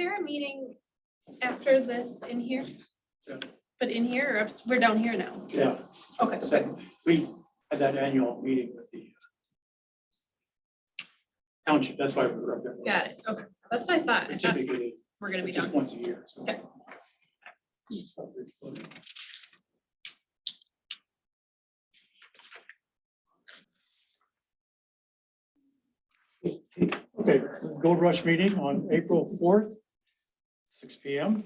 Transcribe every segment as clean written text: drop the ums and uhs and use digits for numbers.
there a meeting after this in here? Yeah. But in here, or we're down here now? Yeah, Okay, good. so we had that annual meeting with the township, that's why we were up there. Got it. Okay, that's what I thought. I thought Typically, we're gonna be just down. once a year. So. Okay. Okay, Gold Rush meeting on April 4th, 6 p.m.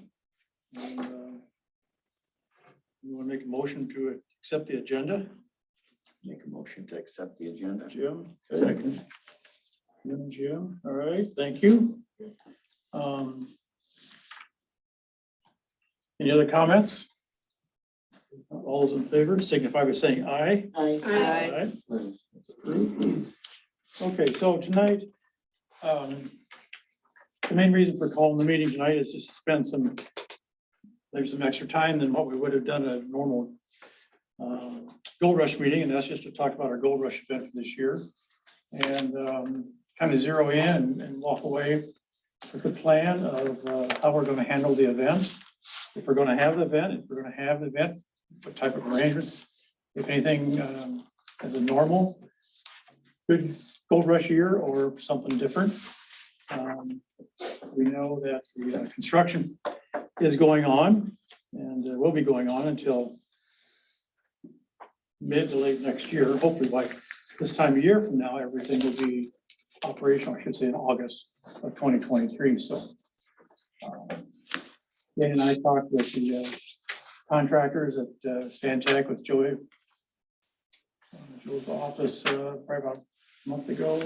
And, you want to make a motion to accept the agenda? Make a motion to accept the agenda. Jim? Second. Jim and Jim, all right, thank you. Any other comments? All those in favor signify by saying aye. Aye. That's approved. Okay, so tonight, the main reason for calling the meeting tonight is just to spend there's some extra time than what we would have done at a normal Gold Rush meeting, and that's just to talk about our Gold Rush event for this year. And kind of zero in and walk away with the plan of how we're going to handle the event. If we're going to have the event, what type of arrangements, if anything, as a normal good Gold Rush year or something different. We know that the construction is going on and will be going on until mid to late next year. Hopefully by this time of year from now, everything will be operational, I should say in August of 2023. So Dan and I talked with the contractors at Stantec with Joey's office probably about a month ago,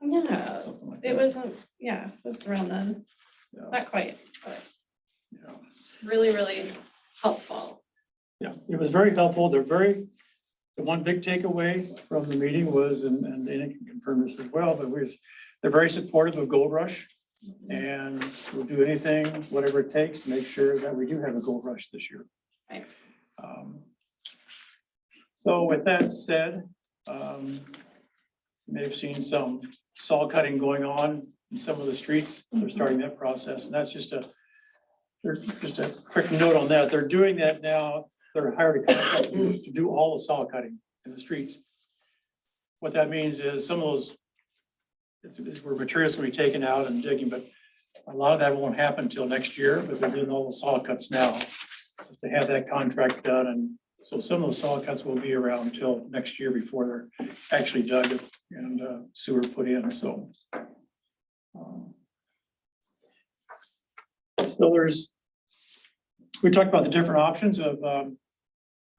Yeah, something like it that. wasn't, yeah, it was around then. Yeah. Not quite, but Yeah. really, really helpful. Yeah, it was very helpful. The one big takeaway from the meeting was, and Dana can confirm this as well, but they're very supportive of Gold Rush. And we'll do anything, whatever it takes to make sure that we do have a Gold Rush this year. Right. So with that said, you may have seen some saw cutting going on in some of the streets. They're starting that process, and that's just a quick note on that. They're doing that now. They're hired a contractor to do all the saw cutting in the streets. What that means is some of those, it's where materials will be taken out and digging, but a lot of that won't happen until next year, but they're doing all the saw cuts now. Just to have that contract done, and so some of the saw cuts will be around until next year before they're actually dug and sewer put in, so. So we talked about the different options of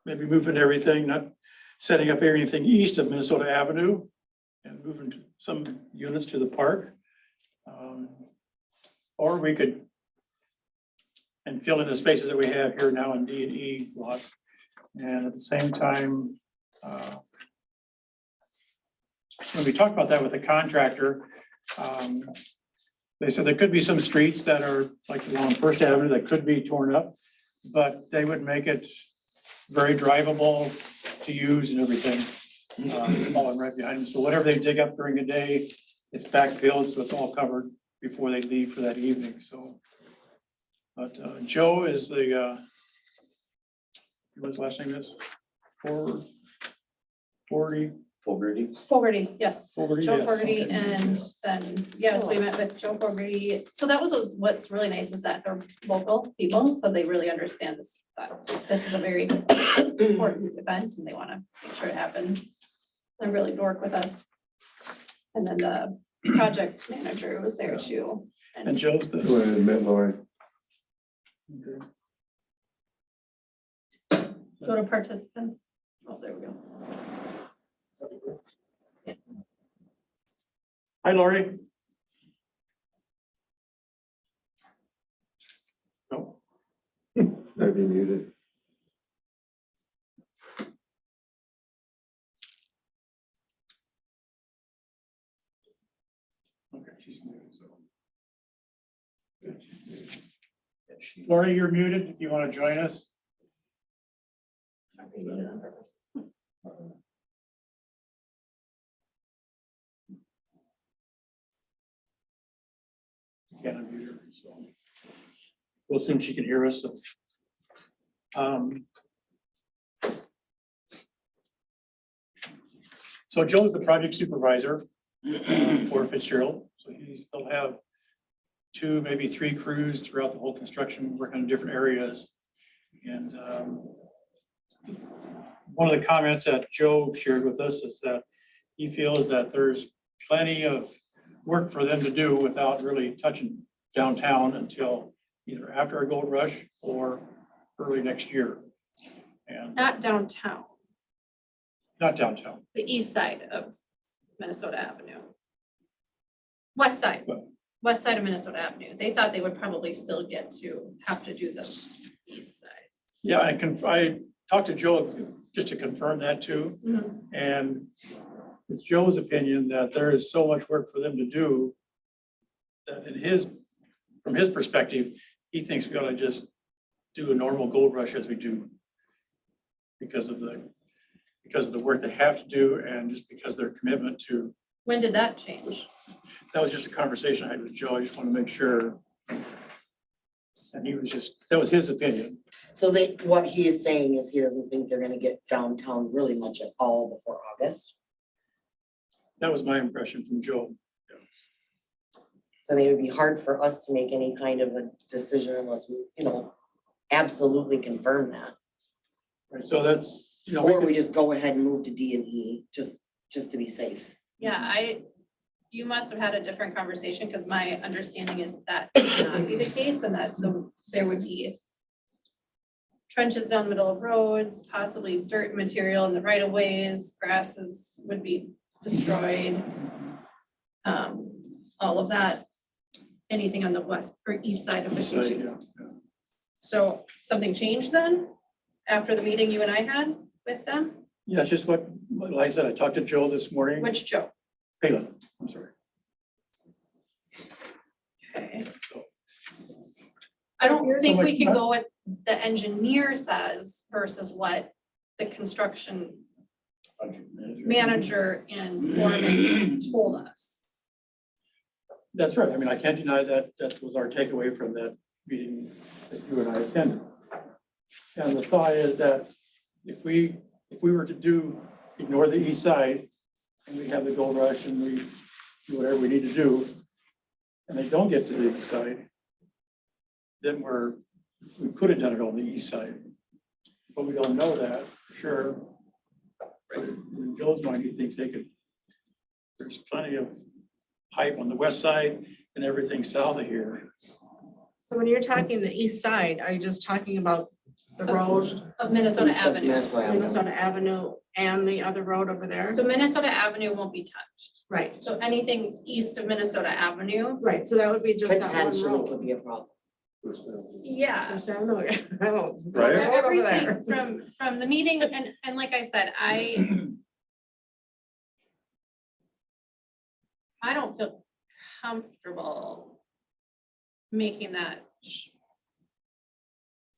maybe moving everything, not setting up everything east of Minnesota Avenue and moving some units to the park. Or we could, and fill in the spaces that we have here now in D and E lots. And at the same time, when we talked about that with the contractor, they said there could be some streets that are like along First Avenue that could be torn up, but they would make it very drivable to use and everything, falling right behind them. So whatever they dig up during the day, it's backfilled, so it's all covered before they leave for that evening, so. But Joe is the, what his last name is? Fogarty. Fogarty, yes. Fogarty, Joe yes, Fogarty, okay. and then, yes, we met with Joe Fogarty. So that was what's really nice is that they're local people, so they really understand this, that this is a very important event and they want to make sure it happens. They really work with us. And then the project manager was there too. And Joe's the. Go ahead, Matt Laurie. Okay. Go to participants. Oh, there we go. Hi, Lori. No, Might be muted. okay, she's muted, so. Lori, you're muted if you want to join us. Can't unmute her, so. we'll assume she can hear us. So. So Joe's the project supervisor for Fitzgerald, so he still have 2, maybe 3 crews throughout the whole construction, working in different areas. And one of the comments that Joe shared with us is that he feels that there's plenty of work for them to do without really touching downtown until either after a gold rush or early next year. And Not downtown, not downtown. the east side of Minnesota Avenue. West side, What? west side of Minnesota Avenue. They thought they would probably still get to have to do the east side. Yeah, I talked to Joe just to confirm that too. And it's Joe's opinion that there is so much work for them to do that from his perspective, he thinks we ought to just do a normal gold rush as we do because of the work they have to do and just because their commitment to. When did that change? That was just a conversation I had with Joe. I just want to make sure. And that was his opinion. So what he is saying is he doesn't think they're gonna get downtown really much at all before August. That was my impression from Joe. So I think it would be hard for us to make any kind of a decision unless we, absolutely confirm that. Right, so that's, Or we just go ahead and move to D and E, just to be safe. Yeah, you must have had a different conversation because my understanding is that would not be the case and that there would be trenches down the middle of roads, possibly dirt material in the right of ways, grasses would be destroyed. All of that, anything on the west or east side of the So, city. yeah. So something changed then after the meeting you and I had with them? Yeah, it's just what I said. I talked to Joe this morning. Which Joe? Palin, I'm sorry. Okay. So, I don't think we much can not- go what the engineer says versus what the construction manager and foreman told us. That's right. I mean, I can't deny that that was our takeaway from that meeting that you and I attended. And the thought is that if we were to ignore the east side and we have the gold rush and we do whatever we need to do, and they don't get to the east side, then we could have done it on the east side. But we don't know that for sure. In Joe's mind, he thinks there's plenty of pipe on the west side and everything south of here. So when you're talking the east side, are you just talking about the road, Of Minnesota East of Avenue. Minnesota Avenue. Minnesota Avenue and the other road over there? So Minnesota Avenue won't be touched. Right, So anything east of Minnesota Avenue, right. So that would be just that one Potentially could road. be a problem. yeah. I don't know. I don't. Right. Road over there. Everything from the meeting and like I said, I don't feel comfortable making that.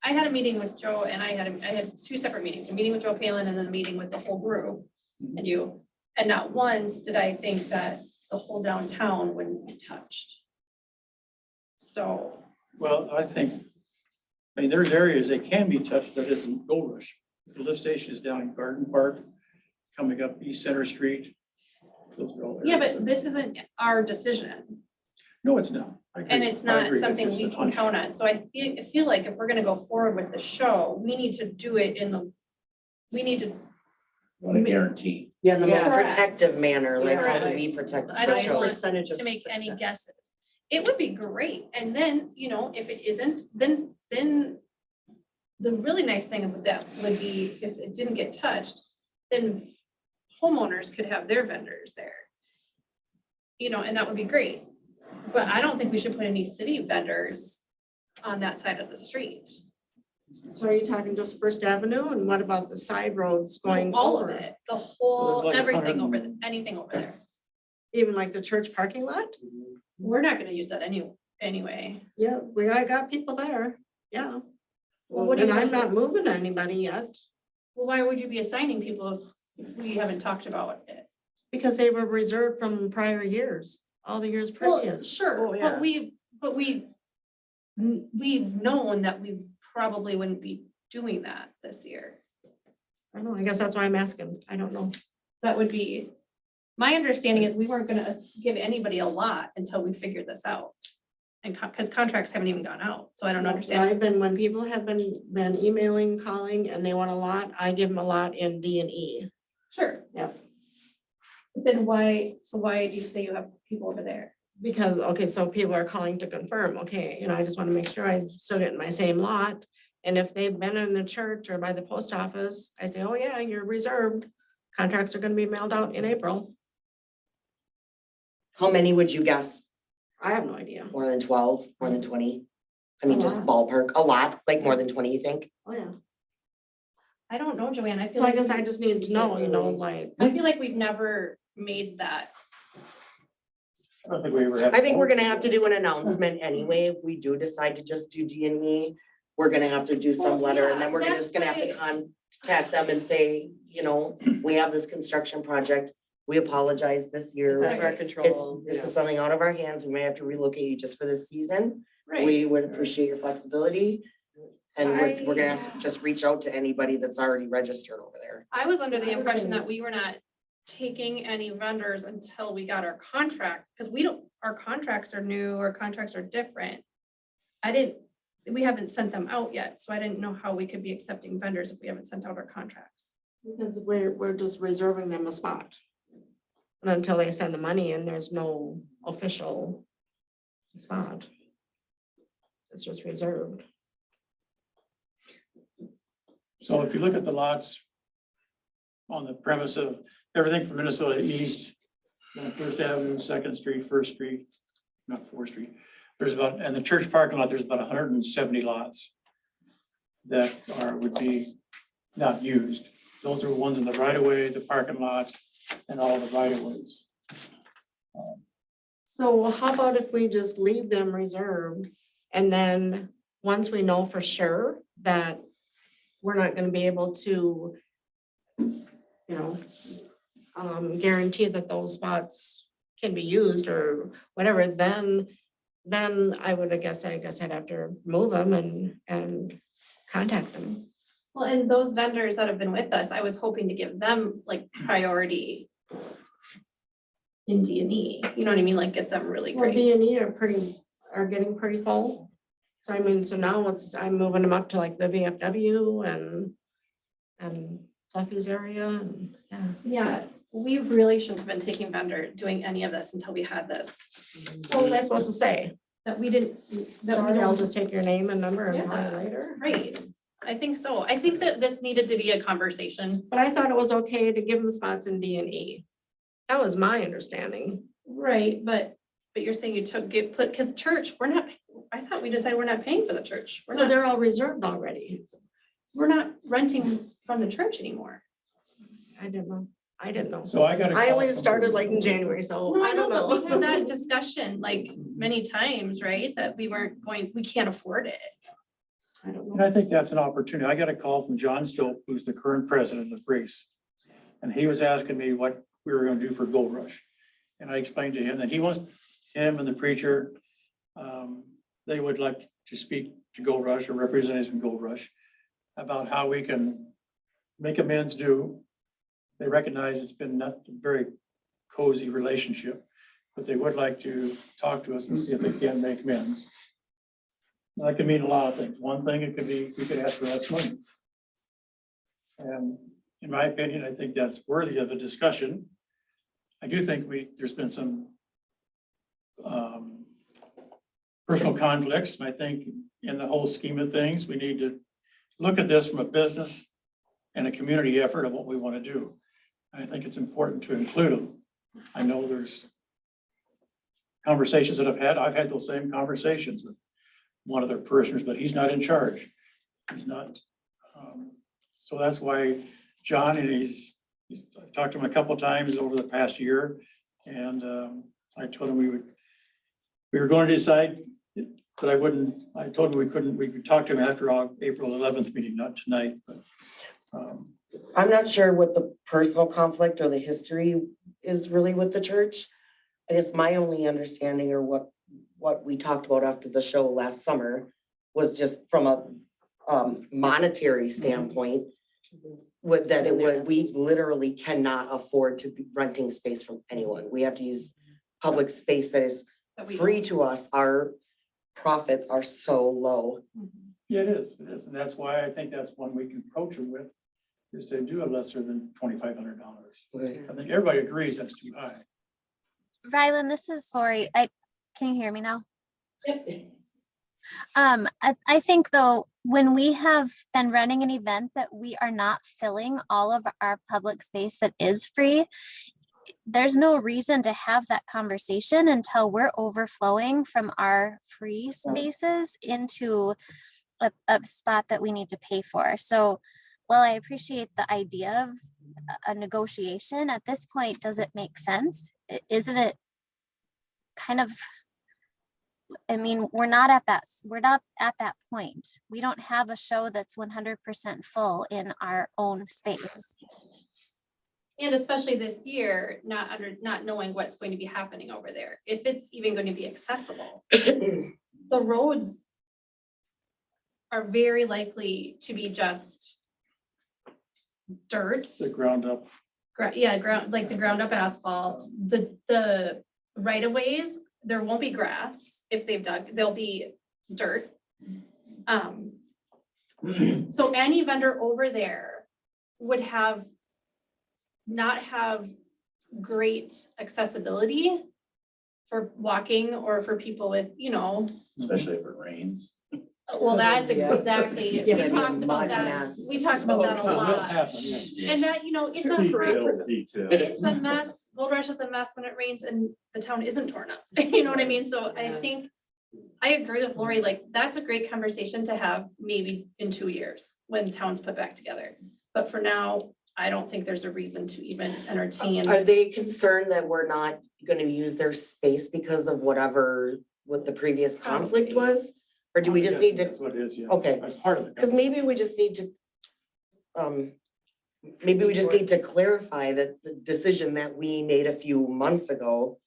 I had a meeting with Joe and I had 2 separate meetings, a meeting with Joe Palin and then a meeting with the whole group. And not once did I think that the whole downtown wouldn't be touched. So, Well, I mean, there's areas that can be touched that isn't gold rush. The lift station is down in Garden Park, coming up East Center Street. Those are all yeah, areas but that- this isn't our decision. No, it's not. I agree. And it's I not agree. something It's we just a can hunch. count on. So I feel like if we're gonna go forward with the show, we need to do it we need to, Want a guarantee. Yeah, in the most Correct. protective manner, like how do we Correct. protect I the don't show? want Percentage of to make any success. guesses. It would be great. And then, if it isn't, then the really nice thing about that would be if it didn't get touched, then homeowners could have their vendors there. And that would be great. But I don't think we should put any city vendors on that side of the street. So are you talking just First Avenue and what about the side roads going All of over? it, the So whole, there's like everything 100 anything over there. Even like the church parking lot? We're not gonna use that anyway. Yeah, I got people there. Yeah. Well, what do And you I'm want? not moving anybody yet Well, why would you be assigning people if we haven't talked about it? because they were reserved from prior years, all the years Well, previous. sure, Oh, yeah. but we we've known that we probably wouldn't be doing that this year. I don't know, I guess that's why I'm asking. I don't know. That would be, my understanding is we weren't gonna give anybody a lot until we figured this out. And because contracts haven't even gone out, so I don't understand. When people have been emailing, calling, and they want a lot, I give them a lot in D and E. Sure. Yep. Then why do you say you have people over there? Because, okay, so people are calling to confirm, okay, I just want to make sure I'm still getting my same lot. And if they've been in the church or by the post office, I say, oh yeah, you're reserved. Contracts are gonna be mailed out in April. How many would you guess? I have no idea. More than 12, more than 20? I mean, A just lot. ballpark, a lot, like more than 20, you think? Oh, yeah. I don't know, Joanne, I feel So I like. guess I just need to know, like, I feel like we've never made that. I don't think we ever had. I think we're gonna have to do an announcement anyway, if we do decide to just do D and E. We're gonna have to do some Well, letter, and then yeah, we're that's just gonna have to why- contact them and say, we have this construction project. We apologize this year. it's out of our Right. control. This is something out of our hands. We may have to relocate you just for this season. Right. We would appreciate your flexibility. And we're gonna have to just reach out to anybody that's already registered over there. I was under the I would impression say- that we were not taking any vendors until we got our contract, because our contracts are new, our contracts are different. We haven't sent them out yet, so I didn't know how we could be accepting vendors if we haven't sent out our contracts. Because we're just reserving them a spot. And until they send the money in, there's no official spot. It's just reserved. So if you look at the lots on the premise of everything from Minnesota East, First Avenue, Second Street, First Street, not Fourth Street, there's about, and the church parking lot, there's about 170 lots that would be not used. Those are the ones in the right of way, the parking lot, and all the right of ways. So how about if we just leave them reserved? And then, once we know for sure that we're not gonna be able to, guarantee that those spots can be used or whatever, then I would, I guess I'd have to move them and contact them. Well, and those vendors that have been with us, I was hoping to give them like priority in D and E, you know what I mean? Like get them really Well, great. D and E are getting pretty full. So I mean, so now I'm moving them up to like the VFW and Fluffy's area and, yeah. Yeah, we really shouldn't have been doing any of this until we had this, What was I supposed to say? that we didn't, that we Sorry, I'll don't, just take your name and number and call you Yeah. later. right. I think so. I think that this needed to be a conversation. But I thought it was okay to give them spots in D and E. That was my understanding. Right, but you're saying you because church, I thought we decided we're not paying for the church. Well, they're all reserved already. We're not renting from the church anymore. I didn't know. So I got. I only started like in January, so No, I don't but we had know. that discussion like many times, right? That we can't afford it. I don't And know. I think that's an opportunity. I got a call from John Stope, who's the current president of Grace. And he was asking me what we were gonna do for Gold Rush. And I explained to him that him and the preacher, they would like to speak to Gold Rush or representatives from Gold Rush about how we can make amends due. They recognize it's been not a very cozy relationship, but they would like to talk to us and see if they can make amends. That could mean a lot of things. One thing, it could be, we could ask for less money. And in my opinion, I think that's worthy of a discussion. I do think there's been some personal conflicts. And I think in the whole scheme of things, we need to look at this from a business and a community effort of what we want to do. And I think it's important to include them. I know there's conversations that I've had those same conversations with one of their parishioners, but he's not in charge. He's not. So that's why John, and I've talked to him a couple of times over the past year. And I told him we were going to decide, but I told him we could talk to him after our April 11th meeting, not tonight, but. I'm not sure what the personal conflict or the history is really with the church. I guess my only understanding or what what we talked about after the show last summer was just from a monetary standpoint, would that it would, we literally cannot afford to be renting space from anyone. We have to use public space that is That we free don't- to us. Our profits are so low. Yeah, it is, and that's why I think that's one we can approach it with, is to do a lesser than $2,500. I think everybody agrees that's too high. Rylan, this is Lori. Can you hear me now? Yep. I think though, when we have been running an event that we are not filling all of our public space that is free, there's no reason to have that conversation until we're overflowing from our free spaces into a spot that we need to pay for. So while I appreciate the idea of a negotiation, at this point, does it make sense? Isn't it kind of, I mean, we're not at that point. We don't have a show that's 100% full in our own space. And especially this year, not knowing what's going to be happening over there, if it's even going to be accessible. The roads are very likely to be just dirt, The ground up. like the ground up asphalt, the right of ways, there won't be grass if they've dug, there'll be dirt. So any vendor over there would not have great accessibility for walking or for people with, Especially if it rains. well, that's Yeah. exactly, It's gonna we be a talked about mud that, mess. we talked about that a It will lot. happen, yeah. And that, it's a, Detail. it's a mess, Gold Rush is a mess when it rains and the town isn't torn up, you know what I mean? So I think, I agree with Lori, like, that's a great conversation to have maybe in 2 years when towns put back together. But for now, I don't think there's a reason to even entertain. Are they concerned that we're not gonna use their space because of what the previous conflict Probably. was? Or do we just Yes, need to, That's what it is, yeah. okay, That's part of it. because maybe we just need to, maybe we just need to clarify that the decision that we made a few months ago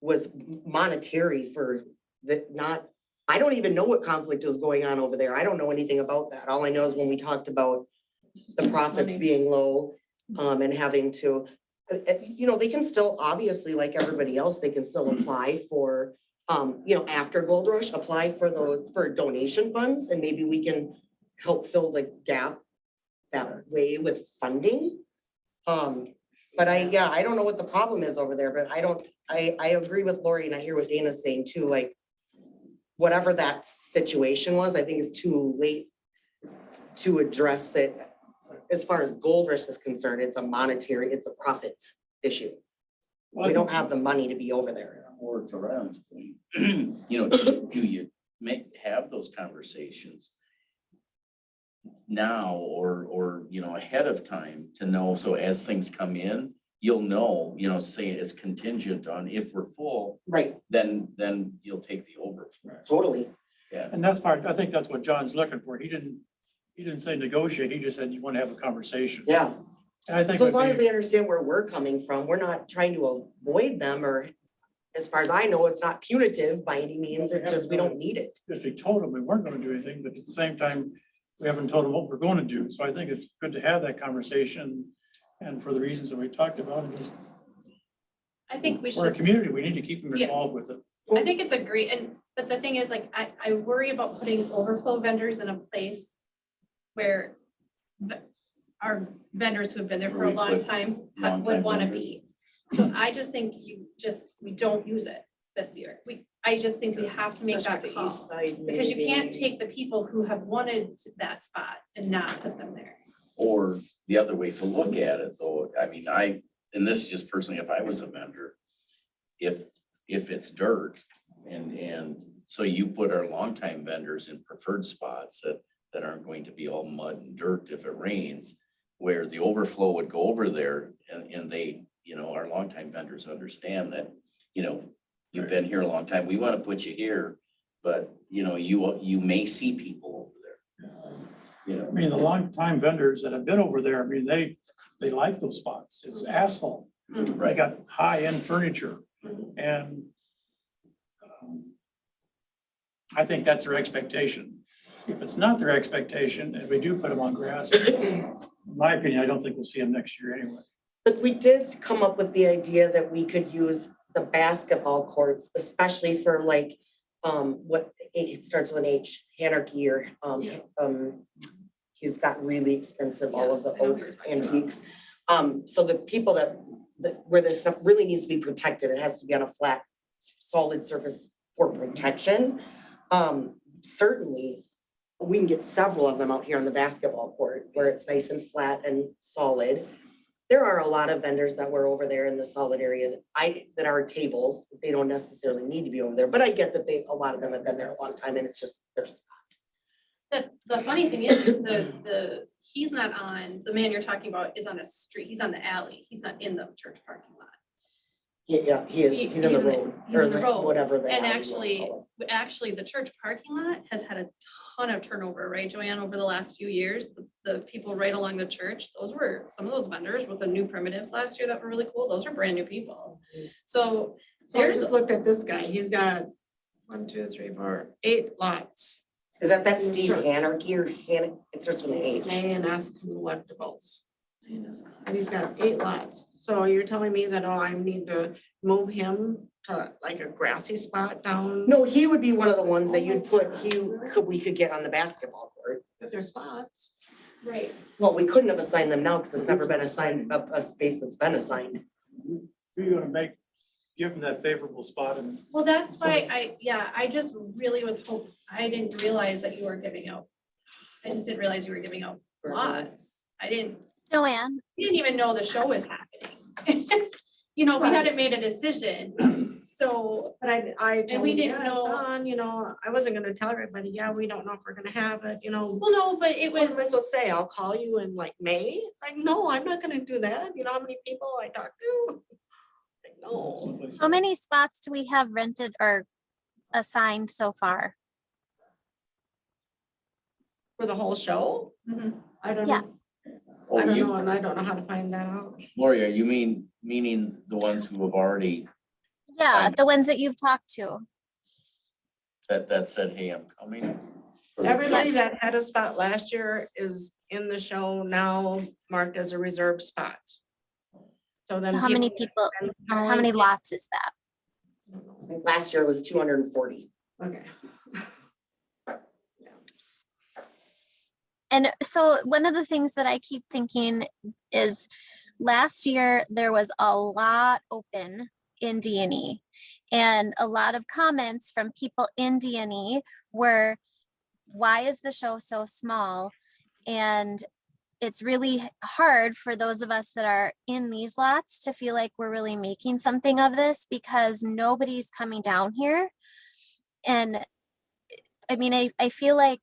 was monetary for I don't even know what conflict was going on over there. I don't know anything about that. All I know is when we talked about the profits Money. being low, and having to, they can still, obviously, like everybody else, they can still apply for, after Gold Rush, apply for donation funds, and maybe we can help fill the gap that way with funding. But I don't know what the problem is over there, but I agree with Lori, and I hear what Dana's saying too, like, whatever that situation was, I think it's too late to address it. As far as Gold Rush is concerned, it's a profits issue. Well, I We don't think- have the money to be over there. Or to Ryan's point, do you have those conversations now or ahead of time to know, so as things come in, you'll know, say it's contingent on if we're full, Right, then you'll take the overflow. totally. Yeah. And that's part, I think that's what John's looking for. He didn't say negotiate, he just said you want to have a conversation. Yeah. And I think So as long what as they understand where we're coming from, we're not trying to avoid them, or as far as I know, it's not punitive by any means. It's just we don't need it. district told them we weren't going to do anything, but at the same time, we haven't told them what we're going to do. So I think it's good to have that conversation. And for the reasons that we talked about, and just, I think we we're a should, community, we need to keep them Yeah. involved with it. I think it's a great, but the thing is, like, I worry about putting overflow vendors in a place where our vendors who have been there for a We long put time long-time would want to vendors. be. So I just think we don't use it this year. I just think we have to make that call. Because you can't take the people who have wanted that spot and not put them there. Or the other way to look at it, though, I mean, and this is just personally, if I was a vendor, if it's dirt and so you put our longtime vendors in preferred spots that aren't going to be all mud and dirt if it rains, where the overflow would go over there and they, our longtime vendors understand that, you've been here a long time, we want to put you here, but you may see people over there. I mean, the longtime vendors that have been over there, I mean, they like those spots. It's asphalt. They got high-end furniture and I think that's their expectation. If it's not their expectation, if we do put them on grass, in my opinion, I don't think we'll see them next year anyway. But we did come up with the idea that we could use the basketball courts, especially for like, it starts with an H, Hanarchy or, he's got really expensive, all of the Yes, I know who oak you're talking about. antiques. So the people that, where this stuff really needs to be protected, it has to be on a flat, solid surface for protection. Certainly, we can get several of them out here on the basketball court where it's nice and flat and solid. There are a lot of vendors that were over there in the solid area that are tables. They don't necessarily need to be over there, but I get that a lot of them have been there a long time and it's just their spot. The funny thing is, he's not on, the man you're talking about is on a street, he's on the alley, he's not in the church parking lot. Yeah, he is. He's in the road. He's in or the road. Whatever the And alley was actually, called. the church parking lot has had a ton of turnover, right, Joanne, over the last few years. The people right along the church, those were some of those vendors with the new primitives last year that were really cool. Those are brand new people. So So I there's, just looked at this guy. He's got 8 lots. Is that Steve Sure. Anarchy or Hannah? It starts with an H. A&S Collectibles. And he's got 8 lots. So you're telling me that, I need to move him to like a grassy spot down? No, he would be one of the ones that you'd put, we could get on the basketball court. If there's spots. right, Well, we couldn't have assigned them now because it's never been assigned a space that's been assigned. Who are you gonna give them that favorable spot and well, that's why I just really was I didn't realize that you were giving out. I just didn't realize you were giving out lots. I didn't even know the show was happening. You know, we hadn't made a decision, so. But I And we told him, didn't "Yeah, it's know- on," I wasn't gonna tell everybody, we don't know if we're gonna have it, Well, no, but it What am I was, supposed to say? I'll call you in like May? Like, no, I'm not gonna do that. You know how many people I talk to? Like, no. someplace? How many spots do we have rented or assigned so far? For the whole show? Mhm. I don't Yeah. know. Oh, I don't you, know, and I don't know how to find that out. Gloria, you meaning the ones who have already, Yeah, Signed. the ones that you've talked to. that said, hey, I'm coming? Everybody that had a spot last year is in the show now marked as a reserved spot. So then. So how many that people, have been or how calling many in- lots is that? I don't know. I think last year it was 240. Okay. And so one of the things that I keep thinking is last year there was a lot open in D&E and a lot of comments from people in D&E were, why is the show so small? And it's really hard for those of us that are in these lots to feel like we're really making something of this because nobody's coming down here. And I mean, I feel like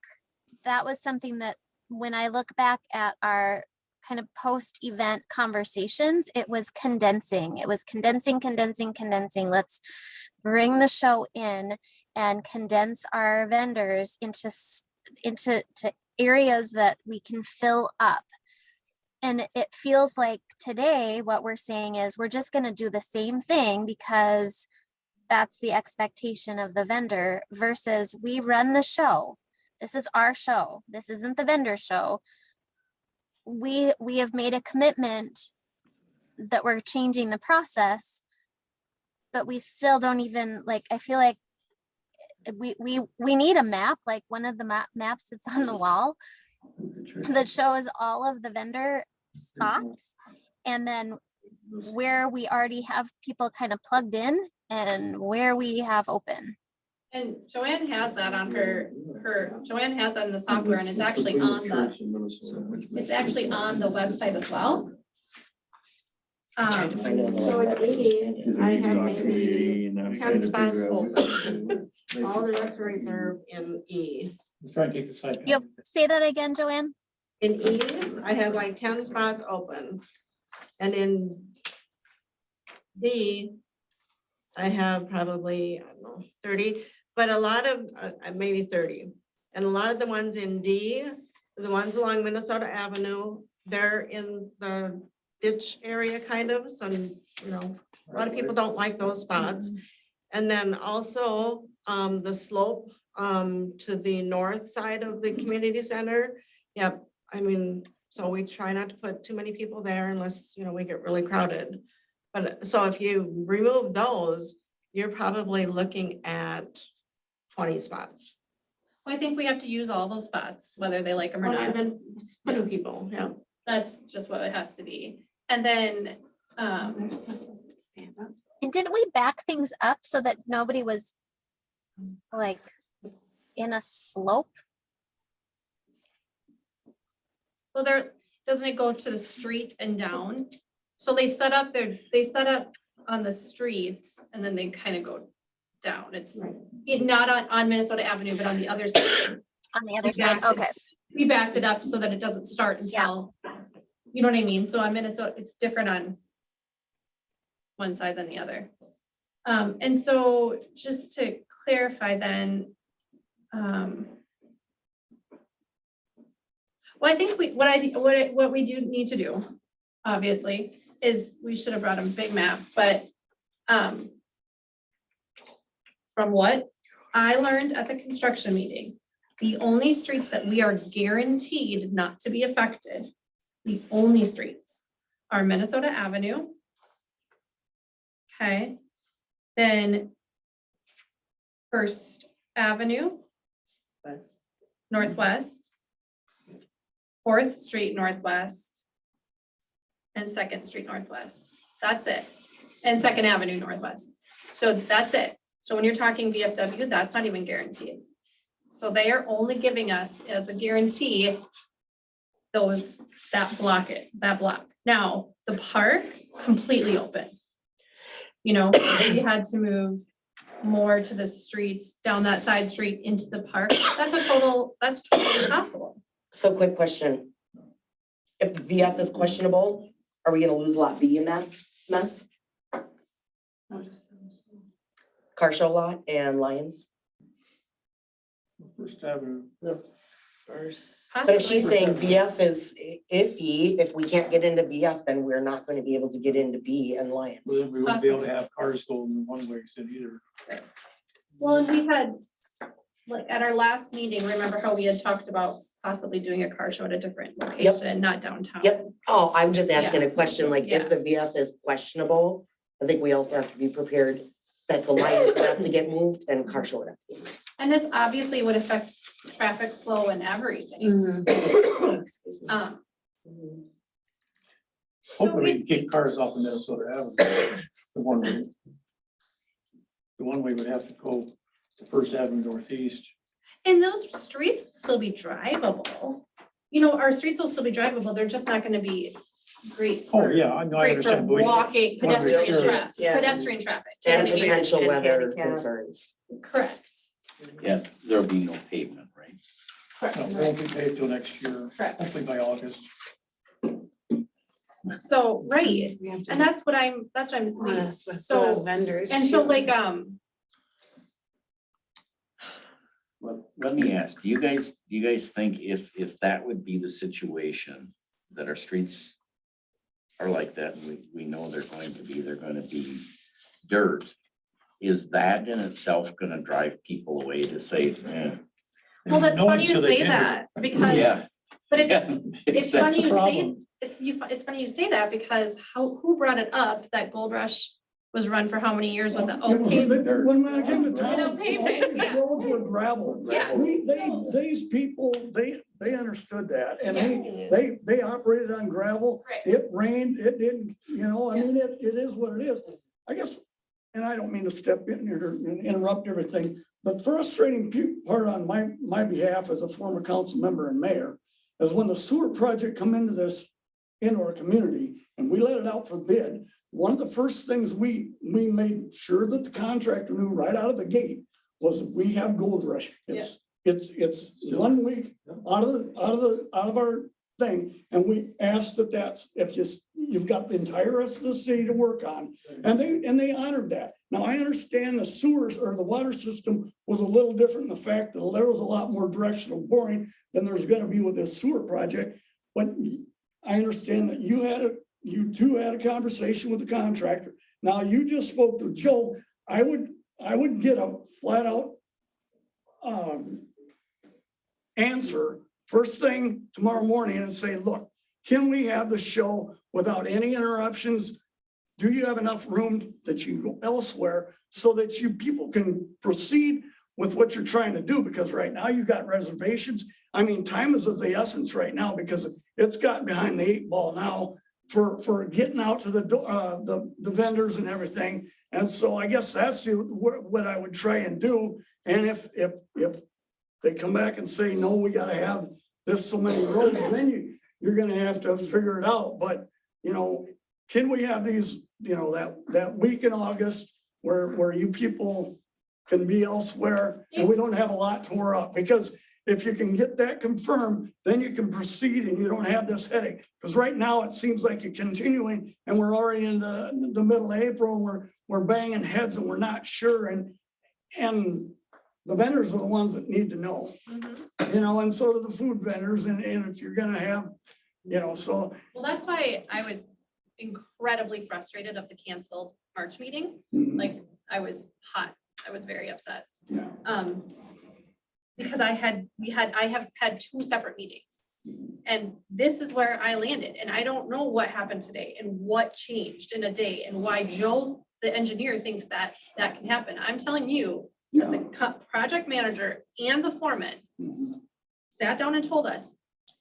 that was something that when I look back at our kind of post-event conversations, it was condensing. It was condensing. Let's bring the show in and condense our vendors into areas that we can fill up. And it feels like today what we're saying is we're just going to do the same thing because that's the expectation of the vendor versus we run the show. This is our show. This isn't the vendor show. We have made a commitment that we're changing the process, but we still don't even I feel like we need a map, like one of the maps that's on the wall that shows all of the vendor spots and then where we already have people kind of plugged in and where we have open. and Joanne has that on Joanne has that in the software and it's actually on the website as well. Tried to find it on the So in website. E, I have maybe 10 spots open. All the rest are reserved in E. Let's try and keep the site. Yep. Say that again, Joanne. In E, I have like 10 spots open. And in D, I have probably, I don't know, 30, but a lot of, maybe 30. And a lot of the ones in D, the ones along Minnesota Avenue, they're in the ditch area kind of, so, a lot of people don't like those spots. And then also, the slope to the north side of the community center. Yep, I mean, so we try not to put too many people there unless, you know, we get really crowded. But so if you remove those, you're probably looking at 20 spots. I think we have to use all those spots, whether they like them or Well, not. and then putting people, yeah. That's just what it has to be. And then, And didn't we back things up so that nobody was like in a slope? well, there, doesn't it go to the street and down? So they set up on the street and then they kind of go down. It's not on Minnesota Avenue, but on the other side. On the other side, Exactly. okay. We backed it up so that it doesn't start until, you know what I mean? So on Minnesota, it's different on one side than the other. And so just to clarify then, well, I think what we do need to do, obviously, is we should have brought a big map, but from what I learned at the construction meeting, the only streets that we are guaranteed not to be affected, the only streets are Minnesota Avenue. Okay, then First Avenue, Northwest, 4th Street Northwest, and 2nd Street Northwest. That's it. And 2nd Avenue Northwest. So that's it. So when you're talking VFW, that's not even guaranteed. So they are only giving us as a guarantee that block. Now, the park completely open. You know, if you had to move more to the streets, down that side street into the park, that's totally possible. So quick question. If the VF is questionable, are we gonna lose lot B in that mess? Car show lot and Lions? First Avenue. But if she's saying VF is iffy, if we can't get into VF, then we're not gonna be able to get into B and Lions. Well, then we wouldn't be able to have cars going in one way exit either. Well, and we had, like, at our last meeting, remember how we had talked about possibly doing a car show at a different location, not downtown? Yep. Oh, I'm just asking a question, like if the VF is questionable, I think we also have to be prepared that the Lions would have to get moved and car show would have to get moved. And this obviously would affect traffic flow and everything. Mm-hmm. Excuse me. So Hopefully we can it's, keep cars off of Minnesota Avenue. The one way would have to go to First Avenue Northeast. and those streets will still be drivable. You know, our streets will still be drivable. They're just not gonna be great. Oh, for- yeah, I know, I Great for understand. but we- walking, pedestrian sure. traffic, Yeah. pedestrian traffic. And Can't be- potential And weather handicap. concerns. Correct, Yeah, there'll be no pavement, right? correct. No, it won't be paved till next year, Correct. hopefully by August. So, right, We have to and that's what I'm honest with so- the vendors. and so too. like, Well, let me ask, do you guys think if that would be the situation, that our streets are like that, and we know they're going to be dirt, is that in itself gonna drive people away to say, well, that's Know funny you until they say enter. that, because, yeah. but it's, yeah, it's that's funny the you say, problem. it's funny you say that, because who brought it up, that Gold Rush was run for how many years with the It was a okay? big- When I came to Without town, pavement, all these yeah. roads were gravel. Yeah. These people, they understood that and they operated on gravel. Right. It rained, it didn't, I mean, it is what it is. I guess, and I don't mean to step in here and interrupt everything, the frustrating part on my behalf as a former council member and mayor is when the sewer project come into our community and we let it out for bid. One of the first things we made sure that the contractor knew right out of the gate was we have Gold Rush. It's 1 week out of our thing. And we asked that's if you've got the entire rest of the city to work on. And they honored that. Now I understand the sewers or the water system was a little different in the fact that there was a lot more directional boring than there's gonna be with this sewer project. But I understand that you two had a conversation with the contractor. Now you just spoke to Joe. I would get a flat out answer first thing tomorrow morning and say, look, can we have the show without any interruptions? Do you have enough room that you go elsewhere so that you people can proceed with what you're trying to do? Because right now you got reservations. I mean, time is of the essence right now because it's gotten behind the 8 ball now for getting out to the vendors and everything. And so I guess that's what I would try and do. And if they come back and say, no, we gotta have this so many roads, then you're gonna have to figure it out. But, you know, can we have these, you know, that week in August where you people can be elsewhere and we don't have a lot tore up? Because if you can get that confirmed, then you can proceed and you don't have this headache. Because right now it seems like you're continuing and we're already in the middle of April and we're banging heads and we're not sure. And the vendors are the ones that need to know, you know, and so do the food vendors. And if you're gonna have, you know, so. Well, that's why I was incredibly frustrated of the canceled March meeting. Like, I was hot. I was very upset. Yeah. Because I have had 2 separate meetings. And this is where I landed. And I don't know what happened today and what changed in a day and why Joe, the engineer, thinks that can happen. I'm telling you that the project manager and the foreman sat down and told us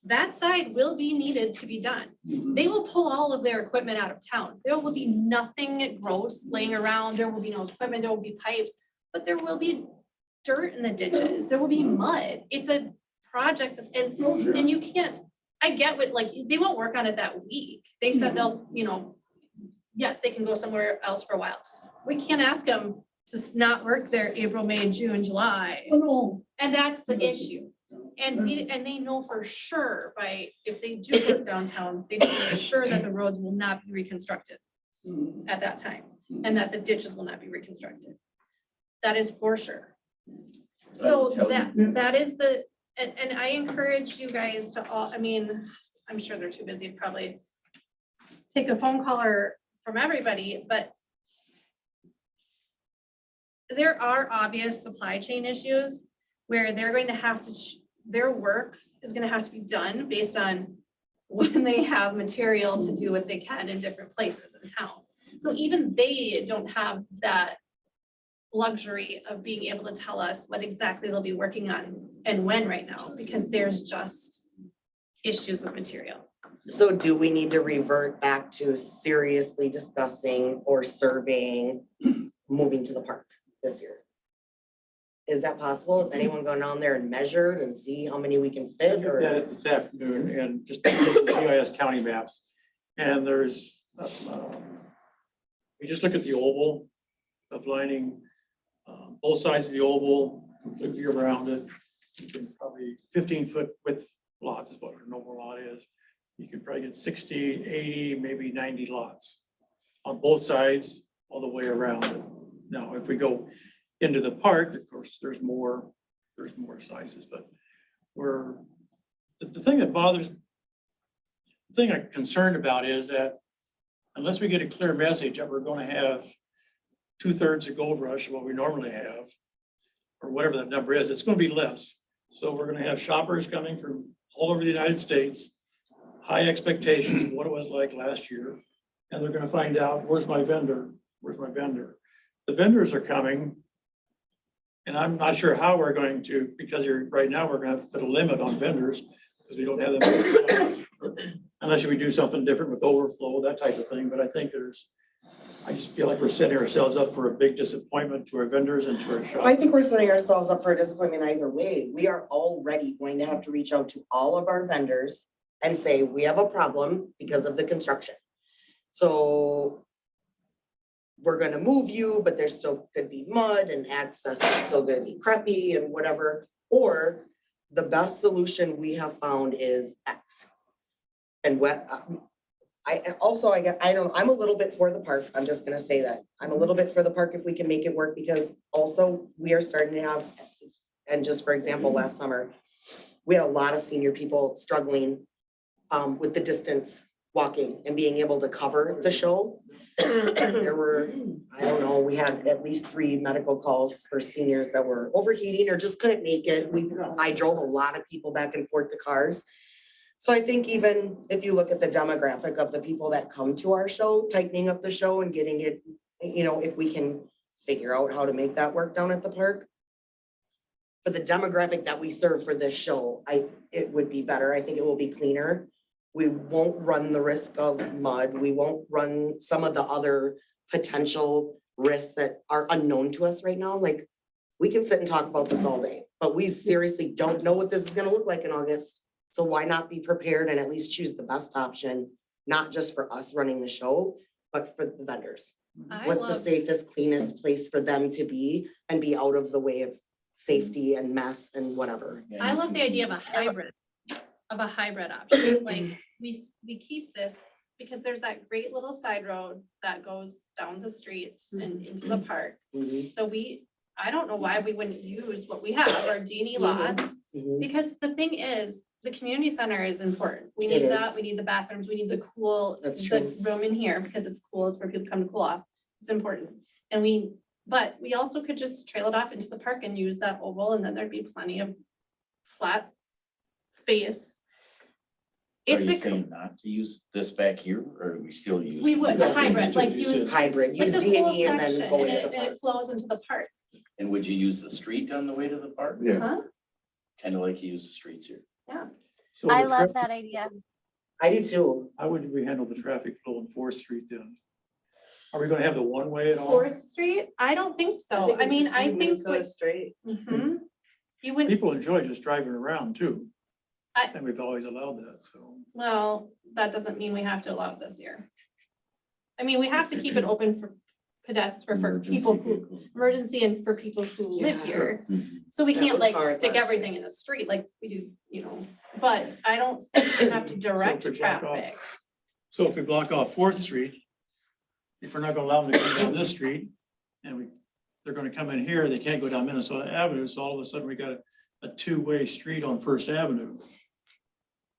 that side will be needed to be done. They will pull all of their equipment out of town. There will be nothing gross laying around. There will be no equipment. There will be pipes, but there will be dirt in the ditches. There will be mud. It's a project and you can't, I get what, like, they won't work on it that week. They said they'll, you know, yes, they can go somewhere else for a while. We can't ask them to not work there April, May, June, July. And that's the issue. And they know for sure if they do work downtown, they know for sure that the roads will not be reconstructed at that time and that the ditches will not be reconstructed. That is for sure. So that is and I encourage you guys to all, I mean, I'm sure they're too busy to probably take a phone call from everybody, but there are obvious supply chain issues where they're going to have to, their work is going to have to be done based on when they have material to do what they can in different places in town. So even they don't have that luxury of being able to tell us what exactly they'll be working on and when right now, because there's just issues with material. So do we need to revert back to seriously discussing or surveying moving to the park this year? Is that possible? Has anyone gone down there and measured and see how many we can fit or? Yeah, this afternoon and just GIS county maps. And there's, we just look at the oval of lining both sides of the oval, the view around it. You can probably 15-foot width lots is what a normal lot is. You could probably get 60, 80, maybe 90 lots on both sides all the way around it. Now, if we go into the park, of course, there's more sizes, but the thing that bothers, the thing I'm concerned about is that unless we get a clear message that we're going to have 2/3 of Gold Rush, what we normally have, or whatever that number is, it's going to be less. So we're going to have shoppers coming from all over the United States, high expectations of what it was like last year, and they're going to find out, where's my vendor? Where's my vendor? The vendors are coming, and I'm not sure how we're going to, because right now we're going to have to put a limit on vendors because we don't have them. Unless we do something different with overflow, that type of thing. But I think I just feel like we're setting ourselves up for a big disappointment to our vendors and to our shoppers. I think we're setting ourselves up for a disappointment either way. We are already going to have to reach out to all of our vendors and say, we have a problem because of the construction. So we're going to move you, but there's still could be mud and access is still going to be crappy and whatever. Or the best solution we have found is X. And I'm a little bit for the park. I'm just gonna say that. I'm a little bit for the park if we can make it work, because also we are starting to have, and just for example, last summer, we had a lot of senior people struggling with the distance walking and being able to cover the show. There were, I don't know, we had at least 3 medical calls for seniors that were overheating or just couldn't make it. I drove a lot of people back and forth to cars. So I think even if you look at the demographic of the people that come to our show, tightening up the show and getting it, you know, if we can figure out how to make that work down at the park. For the demographic that we serve for this show, it would be better. I think it will be cleaner. We won't run the risk of mud. We won't run some of the other potential risks that are unknown to us right now. Like, we can sit and talk about this all day, but we seriously don't know what this is gonna look like in August. So why not be prepared and at least choose the best option, not just for us running the show, but for the vendors? I What's the love, safest, cleanest place for them to be and be out of the way of safety and mess and whatever? I love the idea of a hybrid option, like we keep this, because there's that great little side road that goes down the street and into the park. Mhm, So I don't know why we wouldn't use what we have, our genie lots, mhm. because the thing is, the community center is important. We It need that, is. we need the bathrooms, we need the cool, That's the true. room in here, because it's cool, it's where people come to cool off. It's important. But we also could just trail it off into the park and use that oval, and then there'd be plenty of flat space. Are It's you a, saying not to use this back here, or do we still use? we would, a Yes. hybrid, like Use use, it. Hybrid, like use this D whole and E and section, then go and into the it park. flows into the park, And would you use the street on the way to the park? Yeah, huh? Kind of like you use the streets here. So I the love tra- that idea. I do too. How would we handle the traffic flow on Fourth Street then? Are we gonna have the one way at all? Fourth Street? I don't think so. I mean, I think what. Straight. Mhm. You wouldn't, People enjoy just driving around too. I- And we've always allowed that, so. well, that doesn't mean we have to allow it this year. I mean, we have to keep it open for pedestrians, for people who, emergency and for people who live Yeah. here. Mhm. So we That can't was like hard stick last everything in the street like we do, you know, but I don't think we have to direct we block off- traffic. So if we block off Fourth Street, if we're not gonna allow them to come down this street, and they're gonna come in here, they can't go down Minnesota Avenue, so all of a sudden we got a 2-way street on First Avenue.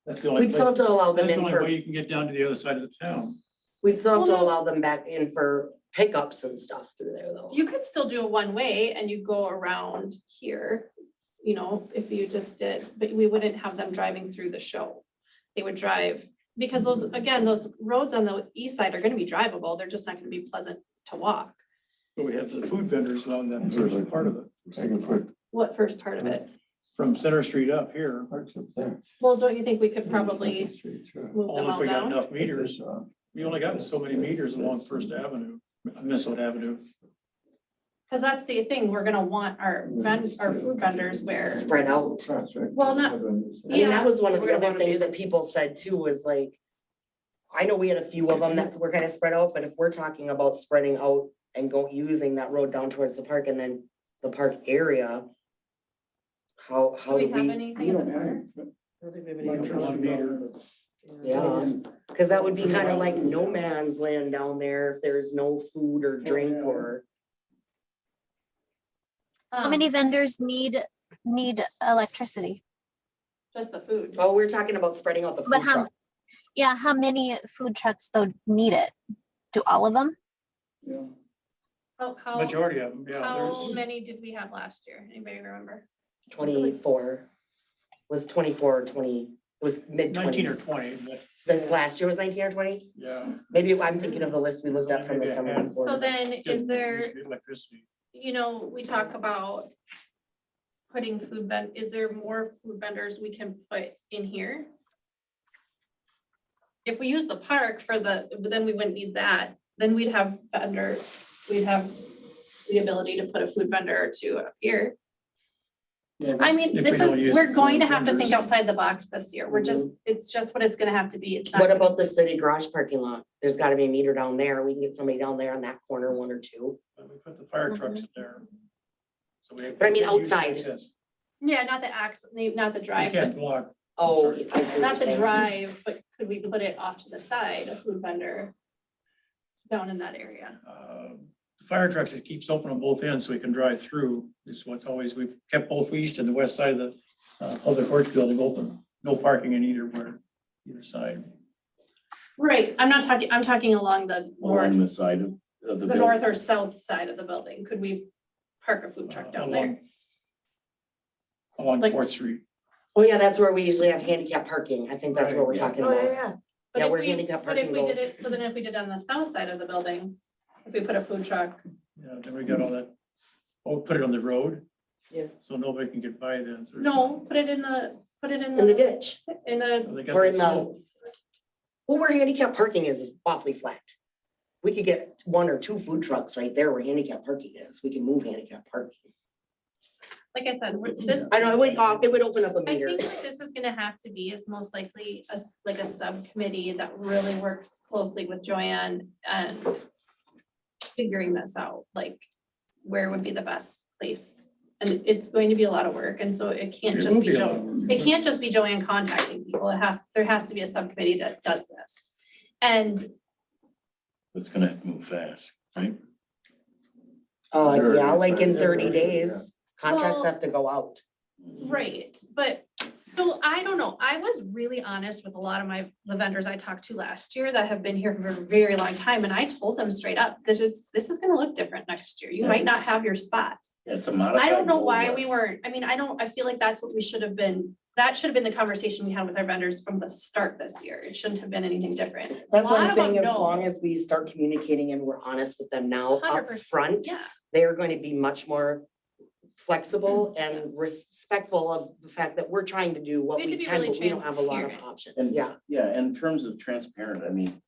That's the only We'd still have place, to allow them that's the in only for, way you can get down to the other side of the town. we'd still have to Well, no. allow them back in for pickups and stuff through there though. You could still do a one-way and you go around here, you know, if you just did, but we wouldn't have them driving through the show. They would drive, because those, again, those roads on the east side are gonna be drivable, they're just not gonna be pleasant to walk. But we have the food vendors on that first part of it, I can put What first part of it? from Center Street up here. parks up there. Well, don't you think we could probably Straight through. move them Only if all we got down? enough meters. We only got so many meters along First Avenue, Minnesota Avenue. Cause that's the thing, we're gonna want our food vendors where, Spread out. That's right. Well, not- I mean, Yeah. that was one of We're the gonna other wanna be things that people said too, was like, I know we had a few of them that were kind of spread out, but if we're talking about spreading out and using that road down towards the park and then the park area, how do we do have we, anything You in don't the have park? any I don't think we have any electricity One meter. down yeah, because that would be kind of like no man's land down there if there's no food or drink yeah. or. How many Um, vendors need electricity? Just the food. Oh, we're talking about spreading out the But food how, truck. yeah, how many food trucks though need it? Do all of them? Yeah. How Majority of them, yeah. how There's many did we have last year? Anybody remember? 24. Was 24 or 20, it was mid 19 or twenties. 20, but This last year was 19 or 20? yeah. Maybe I'm thinking of the list we looked at from the Maybe a summer handful. So before. then is there, Electricity. you know, we talk about putting is there more food vendors we can put in here? If we use the park for but then we wouldn't need that, then we'd have the ability to put a food vendor or two up here. I mean, If we don't use we're going to have to food think vendors. outside the box this year. It's just what it's gonna have to be. It's not. What gonna- about the city garage parking lot? There's gotta be a meter down there. We can get somebody down there on that corner, 1 or 2. But we put the fire trucks in there. So we. But I mean we use outside. access. Yeah, not not the You drive, can't but block. Oh, Sorry. I see what not you're the saying. drive, but could we put it off to the side, a food vendor down in that area? The fire trucks, it keeps open on both ends so we can drive through. Is what's always, we've kept both east and the west side of the public works building open. No parking in either side. Right, I'm talking along the along north, the side of the the building. north or south side of the building. Could we park a food truck down there? Along Like- 4th Street. Oh, yeah, that's where we usually have handicap parking. I think that's what we're Right, yeah. talking Oh, yeah, about. yeah. But Yeah, if where we- handicap But if parking we did goes. it, so then if we did on the south side of the building, if we put a food truck, Yeah, then we got all that, put it on the road. Yeah. So nobody can get by then. so there's no, put it in the, In the ditch. in no- the, They got Or the in the, slope. well, where handicap parking is awfully flat. We could get 1 or 2 food trucks right there where handicap parking is. We can move handicap parking. like I said, this, I know, it would open up a I meter. think what this is gonna have to be is most likely like a subcommittee that really works closely with Joanne and figuring this out, like where would be the best place? And it's going to be a lot of work, and so it can't It just will be be a lot of Joanne. work. It can't just be Joanne contacting people. There has to be a subcommittee that does this. And It's gonna have to move fast, right? Yeah, like in 30 Yeah. days, contracts Well- have to go out. right, but, so I don't know, I was really honest with a lot of the vendors I talked to last year that have been here for a very long time, and I told them straight up, this is gonna look different next year, you might not have your spot. Yeah, it's a modified. I don't know gold why rush. we weren't, I feel like that's what we should have been, that should have been the conversation we had with our vendors from the start this year, it shouldn't have been anything different. That's A what lot I'm of saying, them as know. long as we start communicating and we're honest with them now up 100%, front, Yeah, they're going to be much more flexible and respectful of the fact that we're trying to do what We have we to be can, really but we don't have a lot of transparent. options. And Yeah. Yeah, in terms of transparent, I mean,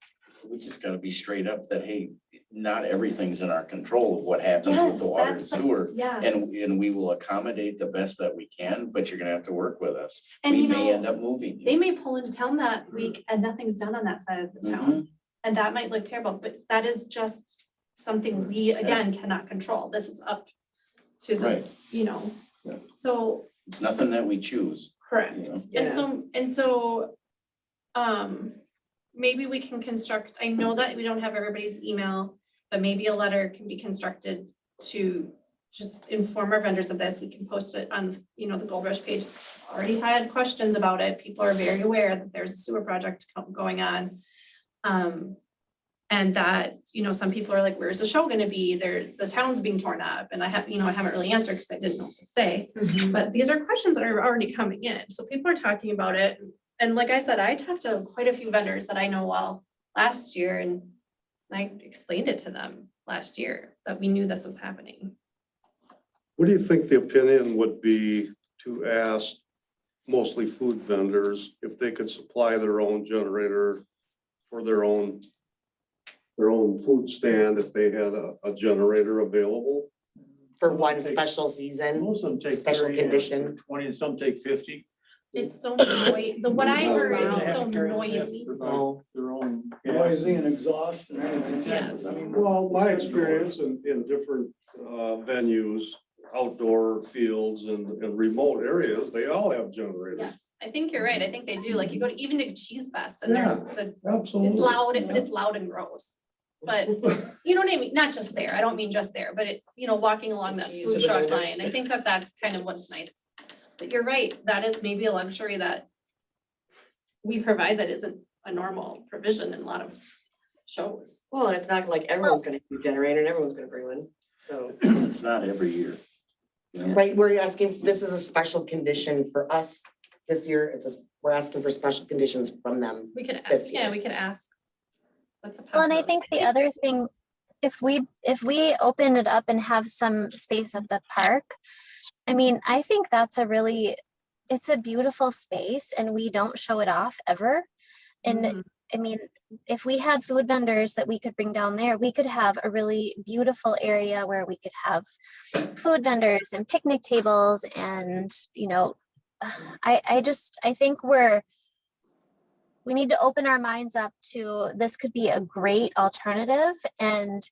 we just gotta be straight up that, hey, not everything's in our control of what happens with yes, the water and that's, the- sewer. yeah, And we will accommodate the best that we can, but you're gonna have to work with us. and We you may end know, up moving. you. they may pull into town that week and nothing's done on that side of the town. Mhm. And that might look terrible, but that is just something we, again, cannot control. This is up to the, Right, you know, Yeah. so, it's nothing that we choose. correct. You know? And so, maybe we can construct, I know that we don't have everybody's email, but maybe a letter can be constructed to just inform our vendors of this. We can post it on, the Gold Rush page. Already had questions about it. People are very aware that there's a sewer project going on. And that, some people are like, where's the show gonna be? The town's being torn up, and I haven't really answered because I didn't know what to say. But these are questions that are already coming in, so people are talking about it. And like I said, I talked to quite a few vendors that I know well last year, and I explained it to them last year that we knew this was happening. What do you think the opinion would be to ask mostly food vendors if they could supply their own generator for their own food stand, if they had a generator available? For one special season. Most of them take Special 30, condition. 20, and some take 50. It's so noisy, what I heard, They it's have so to carry- they have to noisy. provide Oh. Their own. gas. Noisy and exhaust and everything. Yeah. I mean, Well, my experience in different venues, outdoor fields and remote areas, they all have generators. Yes, I think you're right, I think they do, like you go to, even to Cheese Fest, and there's it's Absolutely. loud, but it's loud and gross. But you know what I mean, not just there, I don't mean just there, but walking along that Cheese food or the truck vendors. line, I think that that's kind of what's nice. But you're right, that is maybe a luxury that we provide that isn't a normal provision in a lot of shows. Well, and it's not like everyone's gonna be a generator and everyone's gonna bring one, so. It's not every year. You know? Right, we're asking, this is a special condition for us this year. We're asking for special conditions from them. We could This ask, year. yeah, we could ask. That's a Well, and I possibility. think the other thing, if we open it up and have some space at the park, I mean, I think that's it's a beautiful space and we don't show it off ever. And I mean, if we had food vendors that we could bring down there, we could have a really beautiful area where we could have food vendors and picnic tables and, I think we need to open our minds up to this could be a great alternative and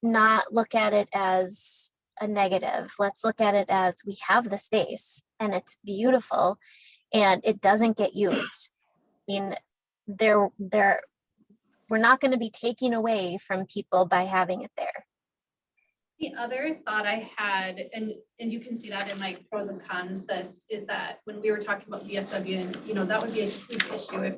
not look at it as a negative. Let's look at it as we have the space and it's beautiful and it doesn't get used. I mean, we're not going to be taking away from people by having it there. The other thought I had, and you can see that in my pros and cons list, is that when we were talking about VFW, and that would be a huge issue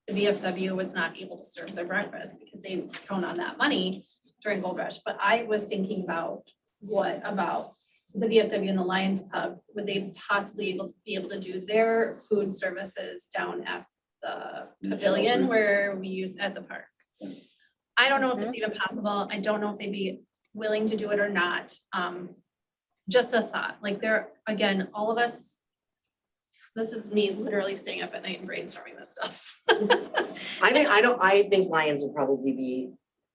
the VFW was not able to serve their breakfast because they count on that money during Gold Rush. But I was thinking about, what about the VFW and the Lions Pub? Would they possibly be able to do their food services down at the pavilion where we use at the park? I don't know if it's even possible. I don't know if they'd be willing to do it or not. Just a thought, like there, again, all of us, this is me literally staying up at night and brainstorming this stuff. I think Lions would probably be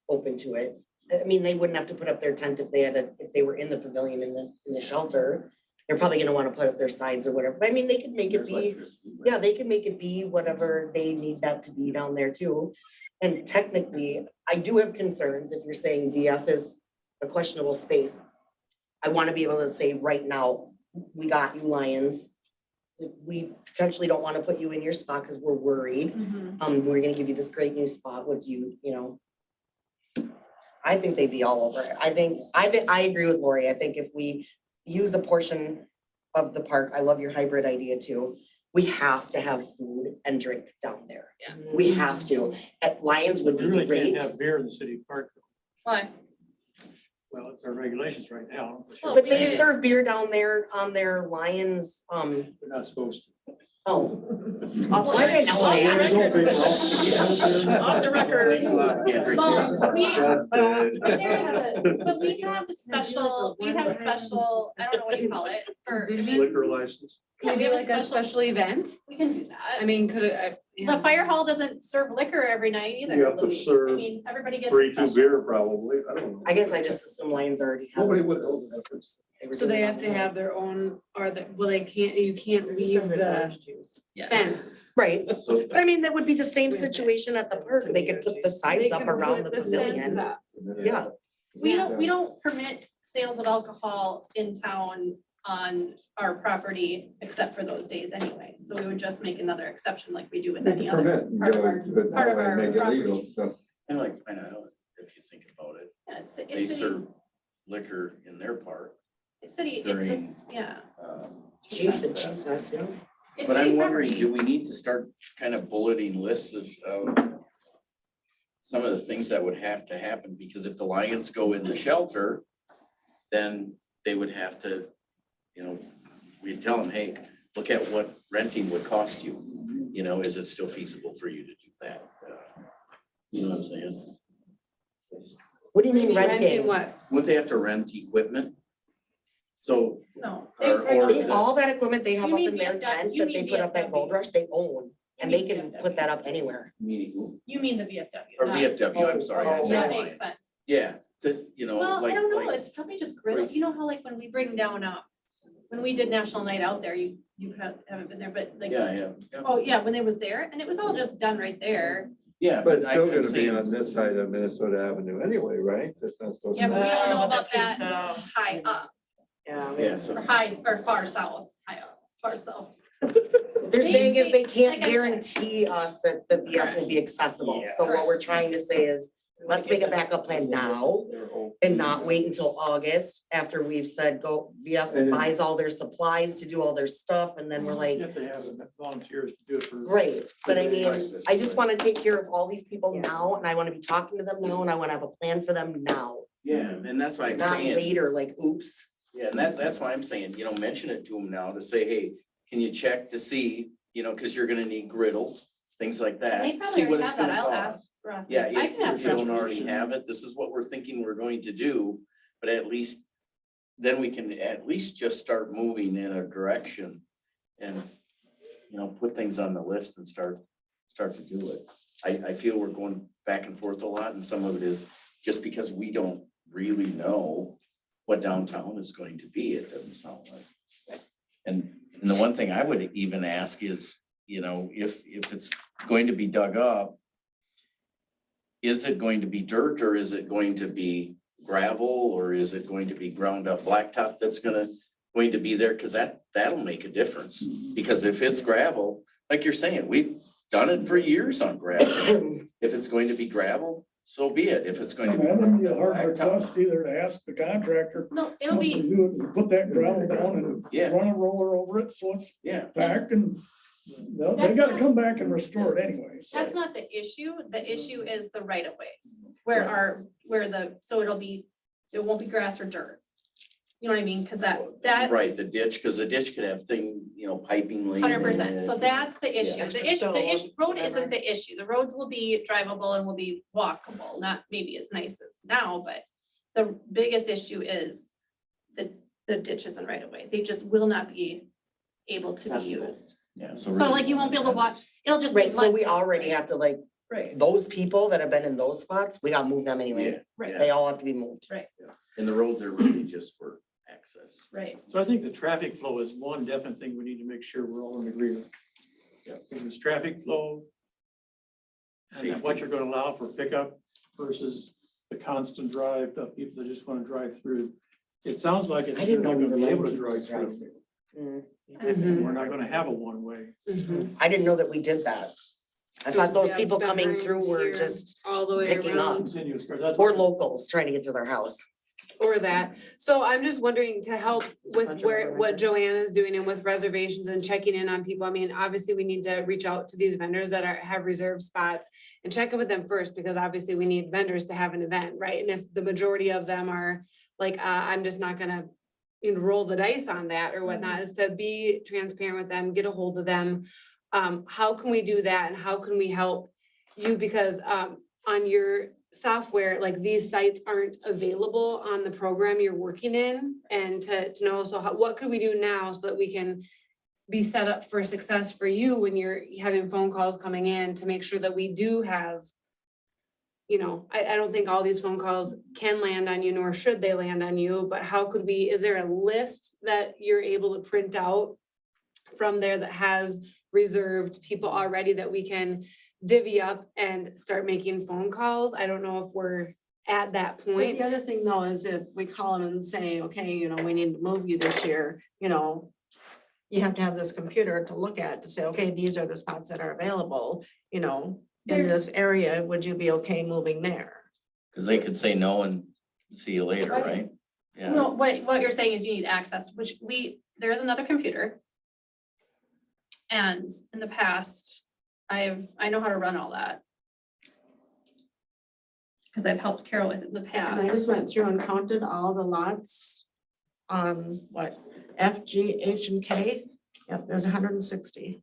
open to it. I mean, they wouldn't have to put up their tent if they were in the pavilion in the shelter. They're probably gonna wanna put up their signs or whatever, but I mean, they could make it be, yeah, they could make it be whatever they need that to be down there too. And technically, I do have concerns if you're saying VF is a questionable space. I wanna be able to say right now, we got you, Lions. We potentially don't wanna put you in your spot because we're worried. We're gonna give you this great new spot. Would you know? I think they'd be all over it. I agree with Lori. I think if we use a portion of the park, I love your hybrid idea too. We have to have food and drink down there. Yeah. We have to. At Lions would You be really can't great. have beer in the city park. Why? Well, it's our regulations right now. Well, But they serve beer down there on their Lions, They're not supposed to. oh. I didn't know. Off the record. But we have a special, I don't know what you call it, for, Liquor license. yeah, we have a Like a special, special event? we can do that. I mean, could it? The fire hall doesn't serve liquor every night either. You have to Louis. I serve mean, everybody gets. a 3-2 special. beer probably. I don't know. I guess I just assume Lions already have. Nobody would know that. So they have to have their own, or you can't leave the Yeah. fence. Right, So but I mean, that would be the same situation at the park. They could put the They signs up could around the put fence pavilion. up. Yeah. We don't permit sales of alcohol in town on our property except for those days anyway. So we would just make another exception like we do with any other part of our property. I like Pine Island, if you think about it. Yeah, They it's city, serve liquor in their park. it's city, during- yeah. Cheese fest, yeah. It's But city I'm wondering, property. do we need to start kind of bulleting lists of some of the things that would have to happen? Because if the Lions go in the shelter, then they would have to, we'd tell them, hey, look at what renting would cost you. Is it still feasible for you to do that? You know what I'm saying? What do you mean Renting renting? what? Would they have to rent equipment? So, No. or They- All that equipment they have You up mean in their VFW, tent you that mean they put up at Gold VFW. Rush, they own. And You they mean can VFW. put that up anywhere. meaning, You mean the VFW. or not- VFW, I'm sorry, I Oh, said That Lions. makes sense. Yeah, Well, I don't know, like, it's probably just griddles, you know how like when we bring down, when we did National Night Out there, you haven't been there, but like. yeah. Oh, yeah, when it was there, and it was all just done right there. Yeah, But but it's I'm still gonna be saying, on this side of Minnesota Avenue anyway, right? That's not supposed Yeah, to. but we don't know Oh, about the that piece of- high up, Yeah. yeah, so. or high, or far south, high up, far south. What they're saying is they can't Like I said. guarantee us that the VF will be accessible. So what we're trying to say is, let's make a backup plan now and not wait until August after we've said, go, VF buys all their supplies to do all their stuff, and then we're like, If they have enough volunteers to do it for. right. But I mean, I just wanna take care of all these people now, and I wanna be talking to them now, and I wanna have a plan for them now. Yeah, and that's why I'm Not saying, later, like, oops. yeah, and that's why I'm saying, mention it to them now to say, hey, can you check to see, cause you're gonna need griddles, things like And they that. See probably what already it's have that, gonna I'll cost. ask Ross. Yeah, I can ask if you don't Ross. already have it, this is what we're thinking we're going to do, but at least then we can at least just start moving in a direction and, put things on the list and start to do it. I feel we're going back and forth a lot, and some of it is just because we don't really know what downtown is going to be, it doesn't sound like. And the one thing I would even ask is, if it's going to be dug up, is it going to be dirt, or is it going to be gravel, or is it going to be ground up blacktop that's going to be there? Cause that'll make a difference. Because if it's gravel, like you're saying, we've done it for years on gravel. If it's going to be gravel, so be it. If it's going to be. That wouldn't be a hard blacktop, request either to ask the contractor. No, it'll be, Put that gravel down and Yeah, run a roller over it, so it's yeah. packed and They gotta come back and restore it anyways. That's not the issue. The issue is the right of ways so it won't be grass or dirt. You know what I mean? Cause that. Right, the ditch, because the ditch could have piping laying in 100%. So it. that's the issue. Extra The issue, the issue, stone, road whatever. isn't the issue. The roads will be drivable and will be walkable, not maybe as nice as now, but the biggest issue is the ditches and right of way. They just will not be able to be Accessible. used. Yeah, So like you won't be able to walk, it'll just. be Right, so mud. we already have to like, Right, those people that have been in those spots, we gotta move them Yeah, anyway. right, They all have to be moved. and the roads are really just for access. right. So I think the traffic flow is one definite thing we need to make sure we're all in agreement. Yeah. There's traffic flow. And then what you're gonna allow for pickup versus the constant drive, the people that just wanna drive through. It sounds like I it's didn't not know we gonna were be able to letting drive people drive through. Mm. And we're not gonna have a one-way. I didn't know that we did that. I thought those Yeah, people coming through behind were here, just, all the way picking up. around. Continuous cars, that's. or what- locals trying to get to their house. Or that. So I'm just wondering to help with Bunch of where, other what vendors. Joanne is doing and with reservations and checking in on people. I mean, obviously we need to reach out to these vendors that have reserved spots and check in with them first, because obviously we need vendors to have an event, right? And if the majority of them are like, I'm just not gonna, roll the dice on that or whatnot, is to be transparent with them, get a hold of them. How can we do that and how can we help you? Because on your software, like these sites aren't available on the program you're working in, and to know, so what could we do now so that we can be set up for success for you when you're having phone calls coming in, to make sure that we do have, I don't think all these phone calls can land on you, nor should they land on you, but how could we, is there a list that you're able to print out from there that has reserved people already that we can divvy up and start making phone calls? I don't know if we're at that But point. the other thing though is if we call them and say, okay, we need to move you this year, you have to have this computer to look at to say, okay, these are the spots that are available, in this area, would you be okay moving there? Cause they could say no and see you later, Right. right? Yeah, No, what you're saying is you need access, which there is another computer. And in the past, I know how to run all that. Cause I've helped Carol with it in the And I past. just went through and counted all the lots on what, F, G, H, and K. Yep, there's 160,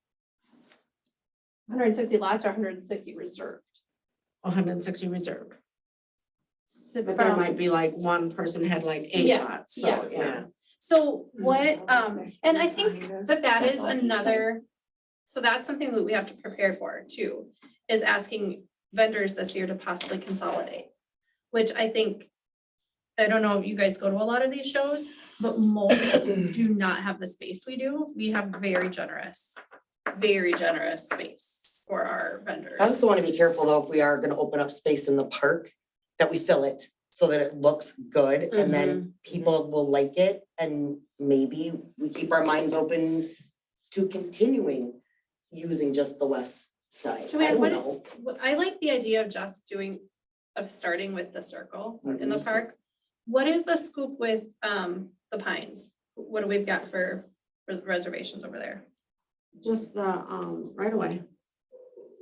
160 lots or 160 reserved. 160 reserved. So But there from- might be like one person had like 8 Yeah, lots, so, yeah. yeah. So what, and I think that is another, so that's something that we have to prepare for too, is asking vendors this year to possibly consolidate. Which I think, I don't know if you guys go to a lot of these shows, but most do not have the space we do. We have very generous space for our vendors. I also want to be careful though, if we are gonna open up space in the park, that we fill it so that it looks good and then people will like it, and maybe we keep our minds open to continuing using just the west side. I Joanne, don't what- know. I like the idea of starting with the circle in the Mhm. park. What is the scoop with the Pines? What do we've got for reservations over there? Just the, right away.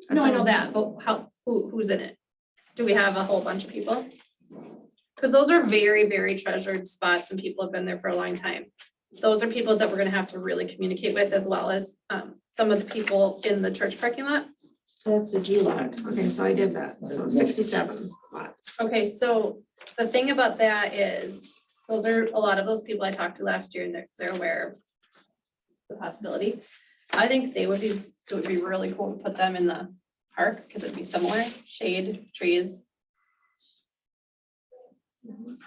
No, I know that, but who's in it? Do we have a whole bunch of people? Because those are very, very treasured spots and people have been there for a long time. Those are people that we're gonna have to really communicate with, as well as some of the people in the church parking lot. So that's the G lot. Okay, so I did that. So 67 lots. Okay, so the thing about that is, those are a lot of those people I talked to last year, and they're aware of the possibility. I think it would be really cool to put them in the park, because it'd be similar, shade, trees.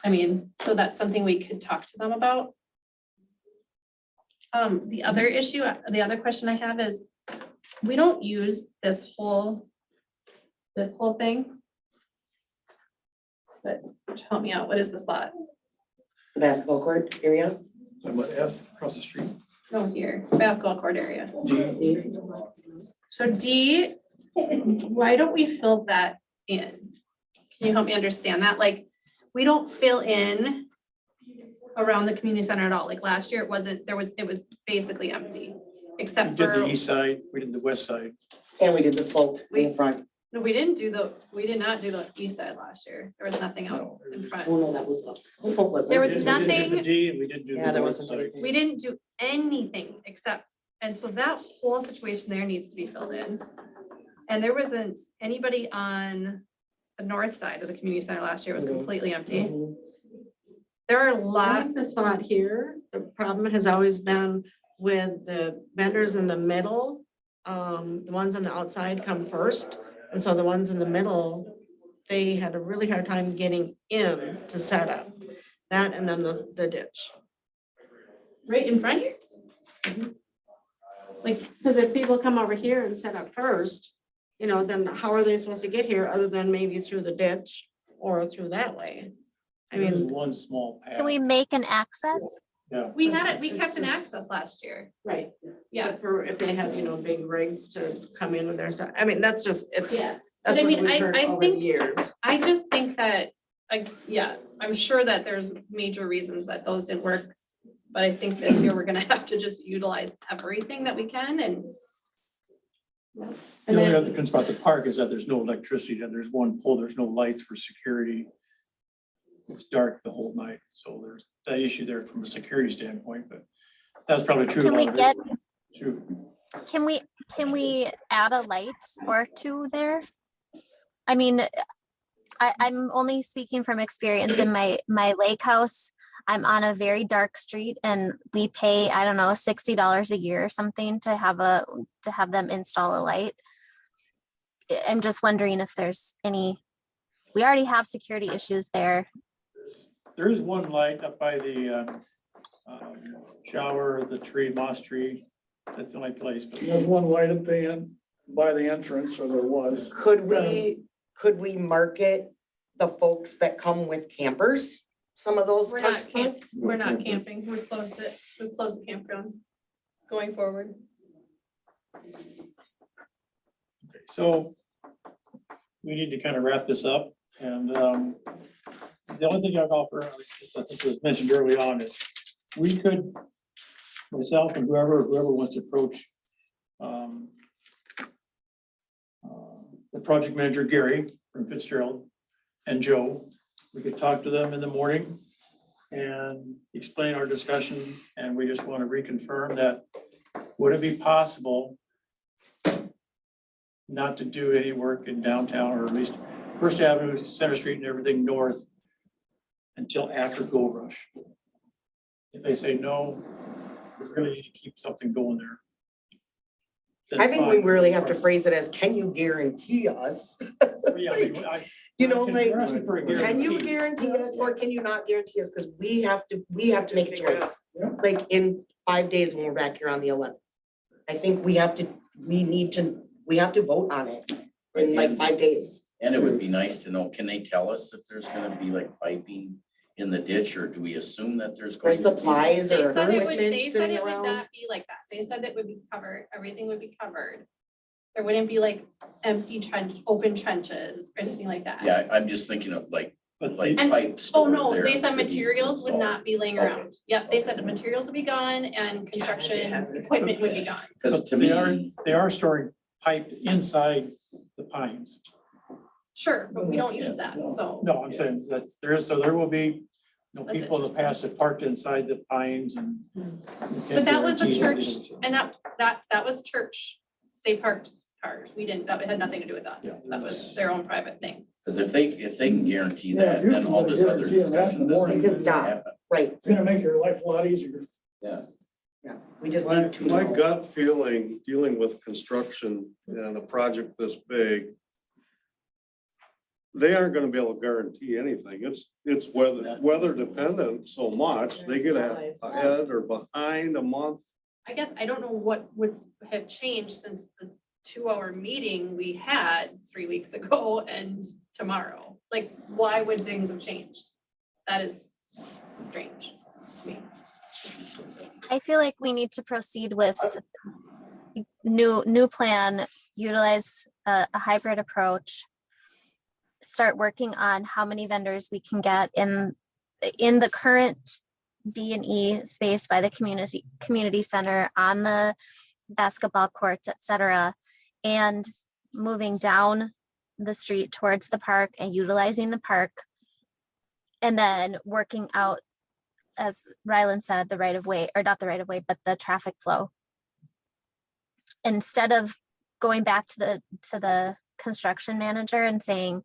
I mean, so that's something we could talk to them about. The other question I have is, we don't use this whole thing. But help me out, what is this lot? The basketball court area. I'm at F across the street. No, here, basketball court area. D. So D, why don't we fill that in? Can you help me understand that? Like, we don't fill in around the community center at all. Like last year, it was basically empty. We except did the for, east side, we did the west side. And we did the slope in the front. no, we did not do the east side last year. There was nothing out in front. Oh, no, that was up. Oh, was There it? was We did the nothing- D and we did do Yeah, the there north wasn't side. anything. We didn't do anything except, and so that whole situation there needs to be filled in. And there wasn't anybody on the north side of the community center last year. It was Mhm. completely empty. Mhm. There are a I lot, think the spot here, the problem has always been with the vendors in the middle. The ones on the outside come first, and so the ones in the middle, they had a really hard time getting in to set up. That and then the ditch. right in front here. Like, Because if people come over here and set up first, you know, then how are they supposed to get here other than maybe through the ditch or through that way? I There's mean, one small path. Can we make an access? Yeah. we had it, we kept an access last year. right. Yeah. But for if they have, you know, big rigs to come in with their stuff, I mean, that's just, it's. Yeah. That's But I what mean, we've I- heard I over the think- years. I just think that, like, yeah, I'm sure that there's major reasons that those didn't work. But I think this year we're gonna have to just utilize everything that we can and. The And only then, other concern about the park is that there's no electricity, and there's one pole, there's no lights for security. It's dark the whole night, so there's that issue there from a security standpoint, but that's probably true. Can we get, True. can we add a light or two there? I mean, I'm only speaking from experience in my lake house. I'm on a very dark street and we pay, I don't know, $60 a year or something to have them install a light. I'm just wondering if there's we already have security issues there. There is one light up by the shower, the tree, moss tree. That's the only place, but There's one light at the end, by the entrance, or there was. Could we market the folks that come with campers? Some of those we're park not camp, spots? we're not camping. We've closed it. We've closed the campground going forward. okay, so we need to kind of wrap this up, and the only thing I'd offer, I think it was mentioned early on, is we could, myself and whoever wants to approach the project manager, Gary from Fitzgerald, and Joe, we could talk to them in the morning and explain our discussion, and we just want to reconfirm that, would it be possible not to do any work in downtown, or at least First Avenue, Center Street and everything north until after Gold Rush? If they say no, we really need to keep something going there. then I think we fine. really have to phrase it as, can you guarantee us? Yeah, I mean, You know, we're like, asking for a can you guarantee. guarantee us or can you not guarantee us? Because we have to make a choice. Yeah. Like in 5 days when we're back here on the 11th. I think we have to vote on it in like 5 days. And it would be nice to know, can they tell us if there's gonna be like piping in the ditch, or do we assume that there's? Or going to be- supplies They or said it would, equipment they said sitting it would around. not be like that. They said it would be covered, everything would be covered. There wouldn't be like empty open trenches or anything like that. Yeah, I'm just thinking of like But like And- pipe Oh, stored no, there they said to be materials would installed. not be laying Okay. around. Yep, they said the materials would be gone and construction equipment would be gone. Cause to they are storing pipe inside the pines. Sure, but we don't use that, so. No, I'm saying that's, there will be, That's people in the past have parked inside the pines and. But that was the Guarantee church, and that was church. They parked cars. We didn't, that had nothing to do with us. Yeah. That was their own private thing. Cause if they can guarantee Yeah, that, if you then can all this other guarantee them that in discussion the morning, you can doesn't stop. happen. Right, It's gonna make your life a lot easier. Yeah. yeah. We just My need to. my know. gut feeling, dealing with construction and a project this big, they aren't gonna be able to guarantee anything. It's weather dependent so much. They get ahead or behind a month. I guess I don't know what would have changed since the 2-hour meeting we had 3 weeks ago and tomorrow. Like, why would things have changed? That is strange to me. I feel like we need to proceed with new plan, utilize a hybrid approach. Start working on how many vendors we can get in the current D&E space by the community center on the basketball courts, etc., and moving down the street towards the park and utilizing the park, and then working out, as Ryland said, the right of way, or not the right of way, but the traffic flow. Instead of going back to the construction manager and saying,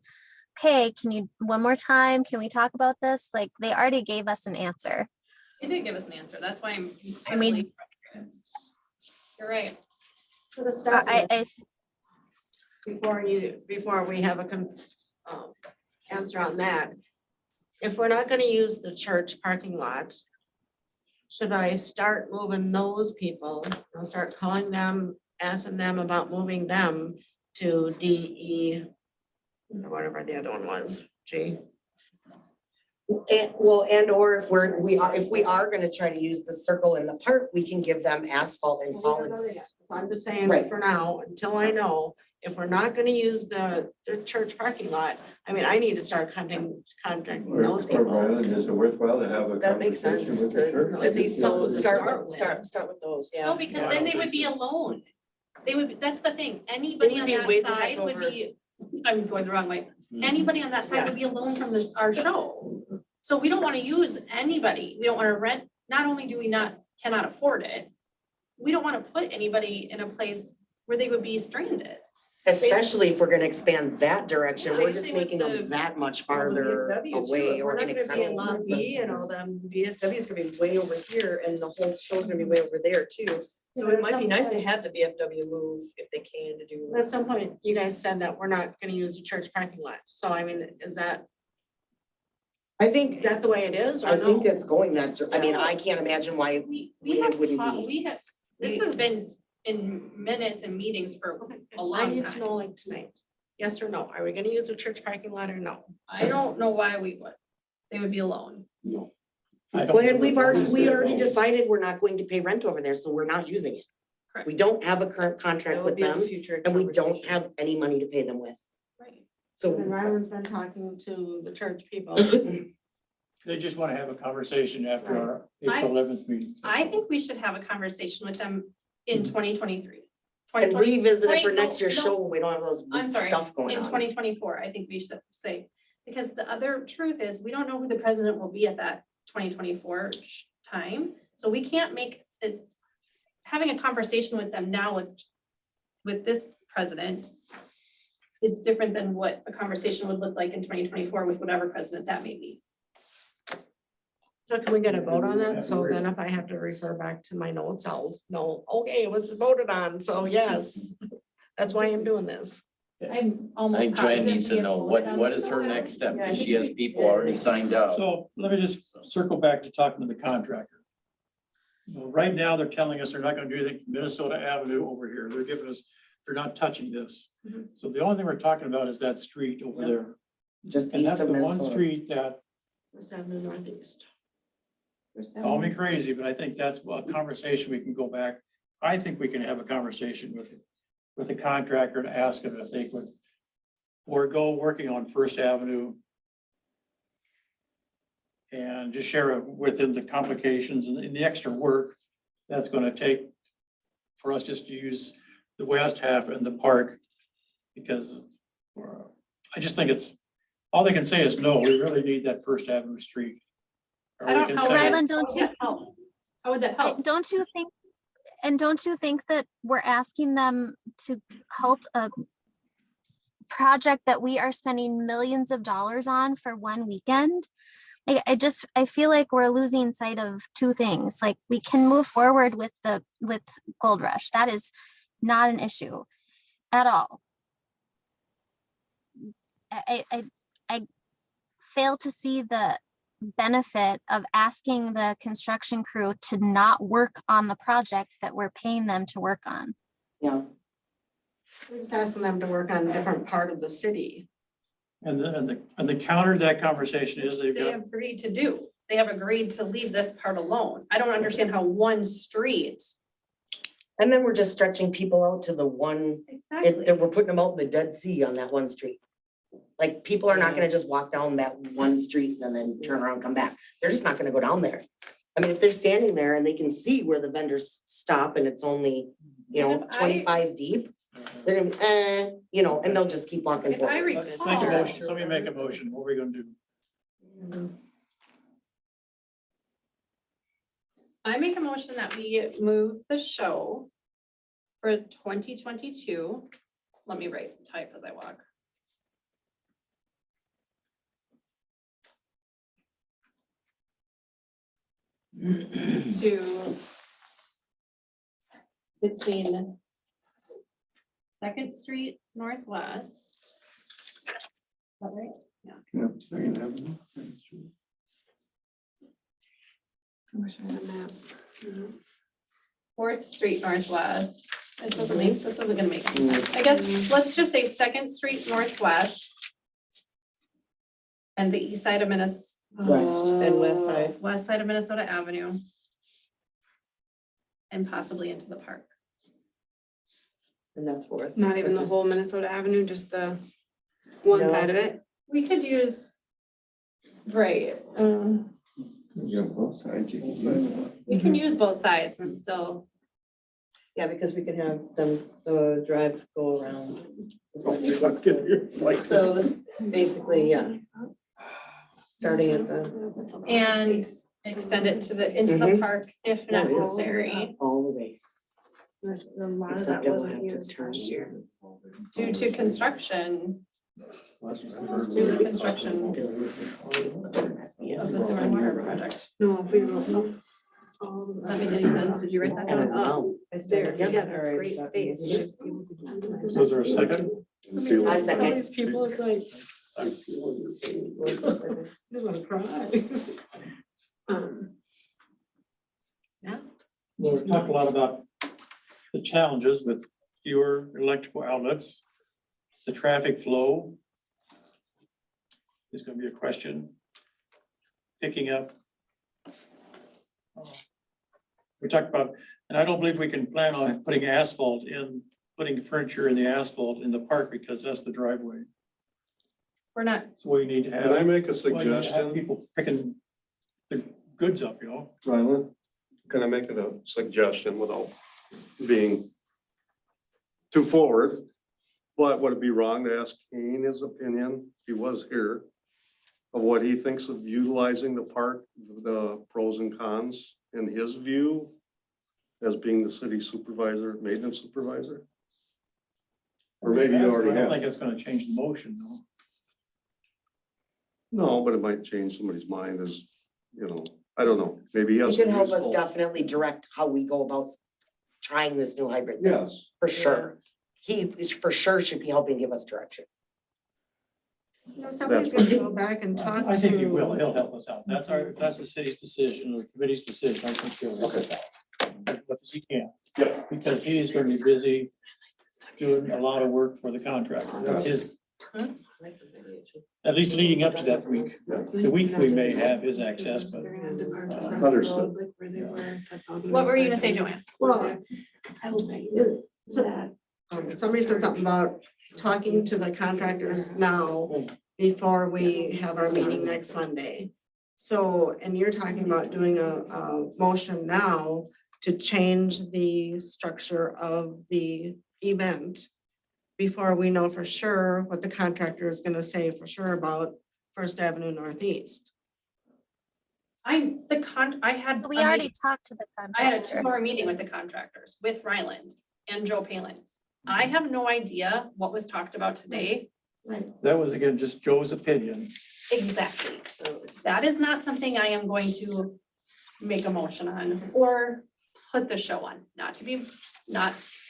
okay, can you, one more time, can we talk about this? Like, they already gave us an answer. They did give us an answer. That's why I'm. I mean- incredibly frustrated. You're right. So to start with, I before we have a answer on that, if we're not gonna use the church parking lot, should I start moving those people? I'll start calling them, asking them about moving them to DE, or whatever the other one was, G. And or if we are gonna try to use the circle in the park, we can give them asphalt and We don't know solids. yet. I'm just saying Right. for now, until I know, if we're not gonna use the church parking lot, I mean, I need to start contacting those Or people. Ryland, is it worthwhile to have a That makes conversation sense with the to, church? at least so start with with those, yeah. No, because I then don't they would think be so. alone. They would, that's the thing, anybody would on be that way the heck side would over. be, I'm going the wrong way. Mhm. Anybody on that side would be alone from our show. So we don't wanna use anybody, we don't wanna rent, not only do we cannot afford it, we don't wanna put anybody in a place where they would be stranded. Especially if we're gonna expand that direction, we're Same just thing with making the- them that much farther away or inaccessible. Lot B and all them, VFW is gonna be way over here and the whole show's gonna be way over there too. So it might be nice to have the VFW move if they can to do. At some point, you guys said that we're not gonna use the church parking lot. So I mean, is that the way it is or I think no? it's going that, I mean, I can't imagine why, We It have wouldn't taught, be. we have, this has been in minutes and meetings for a I long need to time. know like tonight. Yes or no? Are we gonna use the church parking lot or no? I don't know why we would. They would be alone. I don't well, know and we what- already decided we're not going to pay rent over there, so we're not using it. Correct. We don't have a current That contract would with be a them, future and we don't conversation. have any money to pay them with. Right. So And Ryland's been talking to the church people. They just want to have a conversation after our April 11th meeting. I think we should have a conversation with them in 2023. and revisit it for 20 next year's no, show when we don't have those I'm sorry, stuff going in on. 2024, I think we should say. Because the other truth is, we don't know who the president will be at that 2024 time. So we can't make it, having a conversation with them now with this president is different than what a conversation would look like in 2024 with whatever president that may be. So can we get a vote on that? So then if I have to refer back to my notes, I'll know, okay, it was voted on, so yes. That's why I'm doing this. I'm I almost think Joanne positive needs we to have know voted what, on what this. is her next step, Yeah, I because she think has we people did. already signed up. So let me just circle back to talking to the contractor. Well, right now, they're telling us they're not gonna do anything from Minnesota Avenue over here. They're giving us, they're not touching this. Mhm. So the only thing we're talking about is that street over there. Just And east that's of the one Minnesota. street that, First Avenue Northeast. call me crazy, but I think that's a conversation we can go back. I think we can have a conversation with the contractor and ask them if they could forego working on First Avenue and just share it within the complications and the extra work that's gonna take for us just to use the west half and the park. Because I just think it's, all they can say is, no, we really need that First Avenue street. Or I we don't can know. say- Ryland, don't you, How would that help? don't you think, and don't you think that we're asking them to halt a project that we are spending millions of dollars on for one weekend? I feel like we're losing sight of two things. Like, we can move forward with Gold Rush. That is not an issue at all. I fail to see the benefit of asking the construction crew to not work on the project that we're paying them to work on. Yeah, We're just asking them to work on a different part of the city. And the counter to that conversation is they've They got, agreed to do. They have agreed to leave this part alone. I don't understand how one street. and then we're just stretching people out to the one, Exactly. we're putting them out in the Dead Sea on that one street. Like, people are not gonna just walk down that one street and then turn around and come back. They're just not gonna go down there. I mean, if they're standing there and they can see where the vendors stop and it's only you And know, if I- 25 deep. They're gonna, you know, and they'll just keep walking If I forward. Let's make a recall, motion, somebody make a motion, what are we gonna do? I make a motion that we move the show for 2022. Let me type as I walk. To between Second Street Northwest. Is that right? Fourth Street Northwest. This isn't gonna make any sense. I guess, let's just say Second Street Northwest. And the east side of West and west side. West side of Minnesota Avenue. And possibly into the park. And that's fourth. Not even the whole Minnesota Avenue, just the one No. side of it. We could use, right, Yeah, both sides, you can say. we can use both sides and still, Yeah, because we can have them, the drive go around. Let's get your lights. So this, basically, yeah. Starting at the. and extend it to into the Mhm. park if necessary. All the way. A lot of Except that it will wasn't have to used turn. last year. Due to construction of the sewer and water project. No, if we wrote. That makes any sense? Did you write that down? Oh, There, Yep. yeah, that's great space. So is there a second? I second. These people, it's like, they wanna cry. Well, we've talked a lot about the challenges with fewer electrical outlets, the traffic flow. Is gonna be a question. Picking up. We talked about, and I don't believe we can plan on putting asphalt in, putting furniture in the asphalt in the park because that's the driveway. We're not, So we need to have. Can I make a well, you need to have suggestion, People picking the goods up, you know? Ryland? Can I make it a suggestion without being too forward? But would it be wrong to ask Kane his opinion, if he was here, of what he thinks of utilizing the park, the pros and cons in his view as being the city supervisor, maintenance supervisor? Or maybe you already I don't have. think it's gonna change the motion, though. No, but it might change somebody's mind as, you know, I don't know, maybe he He has. can some help us useful- definitely direct how we go about trying this new hybrid. thing, Yes, For sure. He is for sure should be helping give us direction. You know, somebody's gonna go back and talk to. I think he will, he'll help us out. That's our, if that's the city's decision or the committee's decision, I think he'll help us out. As much as he can. Yeah. Because he's gonna be busy doing a lot of work for the contractor. That's his, at least leading up to that week. The week we may have his access, but Understood. what were you gonna say, Joanne? Well, somebody said something about talking to the contractors now before we have our meeting next Monday. So, and you're talking about doing a motion now to change the structure of the event before we know for sure what the contractor is gonna say for sure about First Avenue Northeast. I had. We already talked to the I had a contractor. 2-hour meeting with the contractors, with Ryland and Joe Palin. I have no idea what was talked about today. that was again, just Joe's opinion. Exactly. That is not something I am going to make a motion on or put the show on, not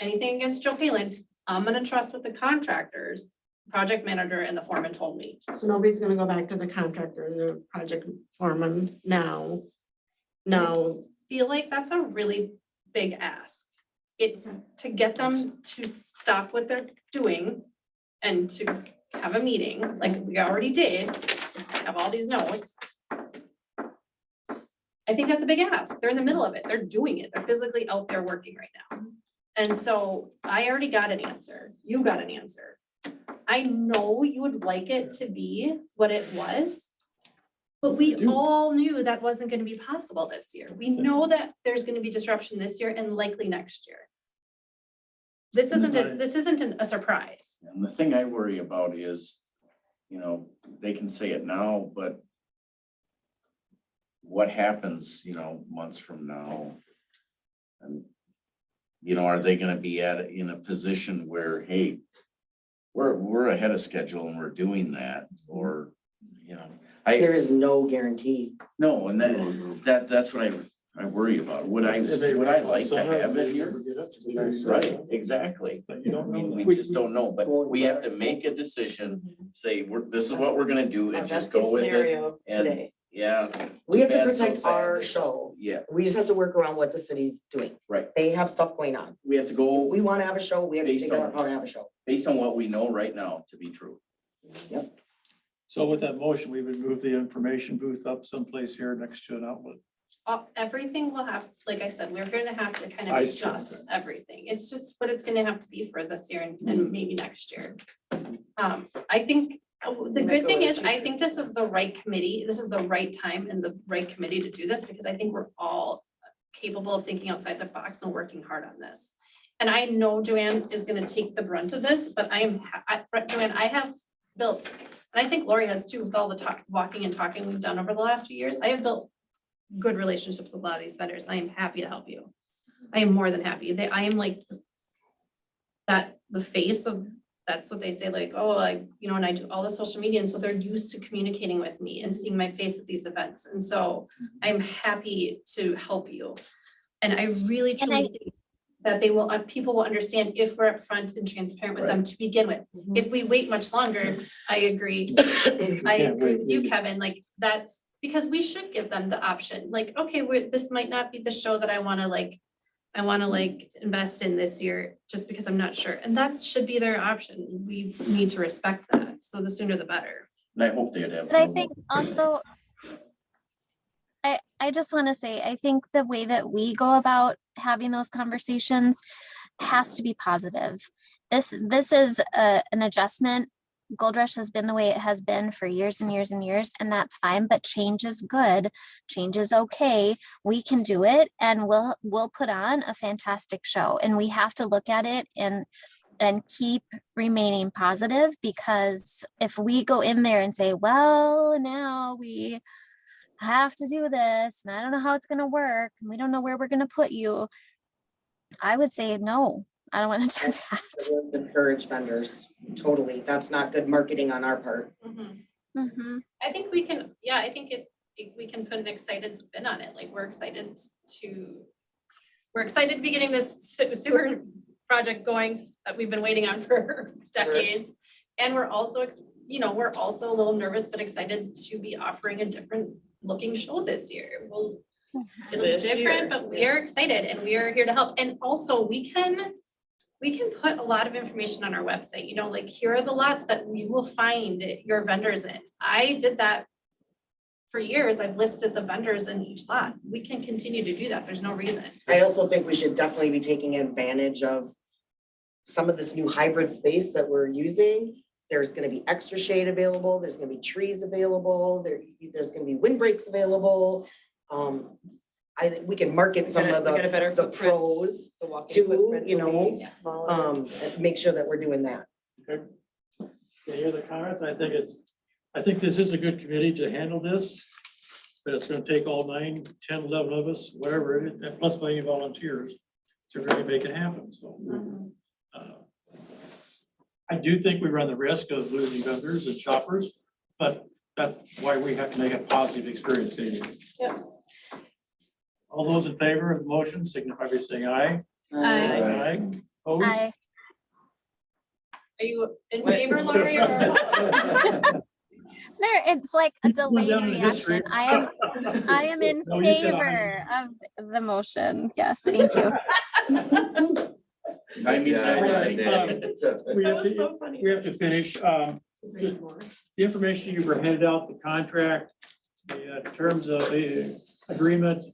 anything against Joe Palin. I'm gonna trust what the contractors, project manager and the foreman told me. So nobody's gonna go back to the contractor and the project foreman now. No, Feel like that's a really big ask. It's to get them to stop what they're doing and to have a meeting like we already did, have all these notes. I think that's a big ask. They're in the middle of it. They're doing it. They're physically out there working right now. And so I already got an answer. You got an answer. I know you would like it to be what it was. But we do. all knew that wasn't gonna be possible this year. We know that there's gonna be disruption this year and likely next year. this isn't a surprise. And the thing I worry about is, they can say it now, but what happens, months from now? And, are they gonna be in a position where, hey, we're ahead of schedule and we're doing that, or, There is no guarantee. no, and that's what I worry about. Would I like to have it here? Right, exactly. But you don't know. We just don't know, but we have to make a decision, say, this is what we're gonna do and just go with it. Scenario And, today. yeah. We have to too bad, so protect sad. our show. Yeah, We just have to work around what the city's doing. right. They have stuff going on. We have to go We want to have a show, we have to Based figure out on- how to have a show. based on what we know right now to be true. So with that motion, we would move the information booth up someplace here next to an outlet. Everything will have, like I said, we're gonna have to kind of I see. adjust everything. It's just what it's gonna have to be for this year and maybe next year. I think, the good thing is, I think this is the right committee. This is the right time and the right committee to do this, because I think we're all capable of thinking outside the box and working hard on this. And I know Joanne is gonna take the brunt of this, but Joanne, I have built, and I think Lori has too, with all the walking and talking we've done over the last few years. I have built good relationships with a lot of these vendors. I am happy to help you. I am more than happy. I am like the face of, that's what they say, like, oh, and I do all the social media, and so they're used to communicating with me and seeing my face at these events. And so I'm happy to help you. And I really And I- truly think that people will understand if we're upfront and transparent with them to begin with. If we wait much longer, I agree. I agree with you, Kevin, like, that's because we should give them the option, like, okay, this might not be the show that I wanna invest in this year, just because I'm not sure, and that should be their option. We need to respect that, so the sooner the better. And I hope they'd have. But I think also, I just want to say, I think the way that we go about having those conversations has to be positive. This is an adjustment. Gold Rush has been the way it has been for years and years and years, and that's fine, but change is good. Change is okay. We can do it, and we'll put on a fantastic show, and we have to look at it and keep remaining positive, because if we go in there and say, well, now we have to do this, and I don't know how it's going to work, and we don't know where we're going to put you, I would say, no, I don't want to do that. Encourage vendors, totally. That's not good marketing on our part. Mhm. I think we can, I think we can put an excited spin on it, like, we're excited to be getting this sewer project going that we've been waiting on for decades. And we're also, we're also a little nervous, but excited to be offering a different looking show this year. It'll be different, but we are excited and we are here to help. And also we can put a lot of information on our website, like, here are the lots that you will find your vendors in. I did that for years. I've listed the vendors in each lot. We can continue to do that. There's no reason. I also think we should definitely be taking advantage of some of this new hybrid space that we're using. There's gonna be extra shade available, there's gonna be trees available, there's gonna be windbreaks available. I think we can market some of We got a better the footprint. pros, The walking too, footprint you will know, be smaller. and make sure that we're doing that. Okay. Any other comments? I think this is a good committee to handle this, but it's gonna take all 9, 10, 11 of us, whatever, it is, and plus any volunteers to really make it happen, so. I do think we run the risk of losing vendors and shoppers, but that's why we have to make a positive experience anyway. Yeah. All those in favor of the motion signify by saying aye. Aye. Aye. Opposed? Are you in favor, Lori? Or? There, it's like a delayed down in history. reaction. I am in No, you said favor of the motion. Yes, thank you. Time means everything. We have That was to, so funny. we have to finish, just the information you were handed out, the contract, the terms of the agreement.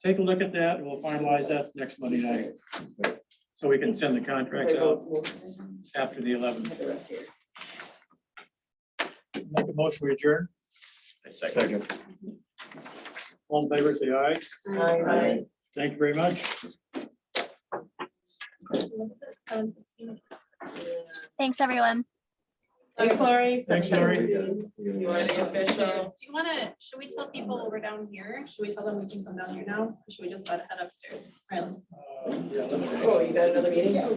Take a look at that and we'll finalize that next Monday night. So we can send the contracts out after the 11th. Make a motion to adjourn. I second. All in favor, say aye. Aye. Thank you very much. Thanks, everyone. Thanks, Lori. Thanks, Lori. You want any official? Do you wanna, should we tell people we're down here? Should we tell them we can come down here now? Or should we just head upstairs? Rylan? Oh, you got another meeting?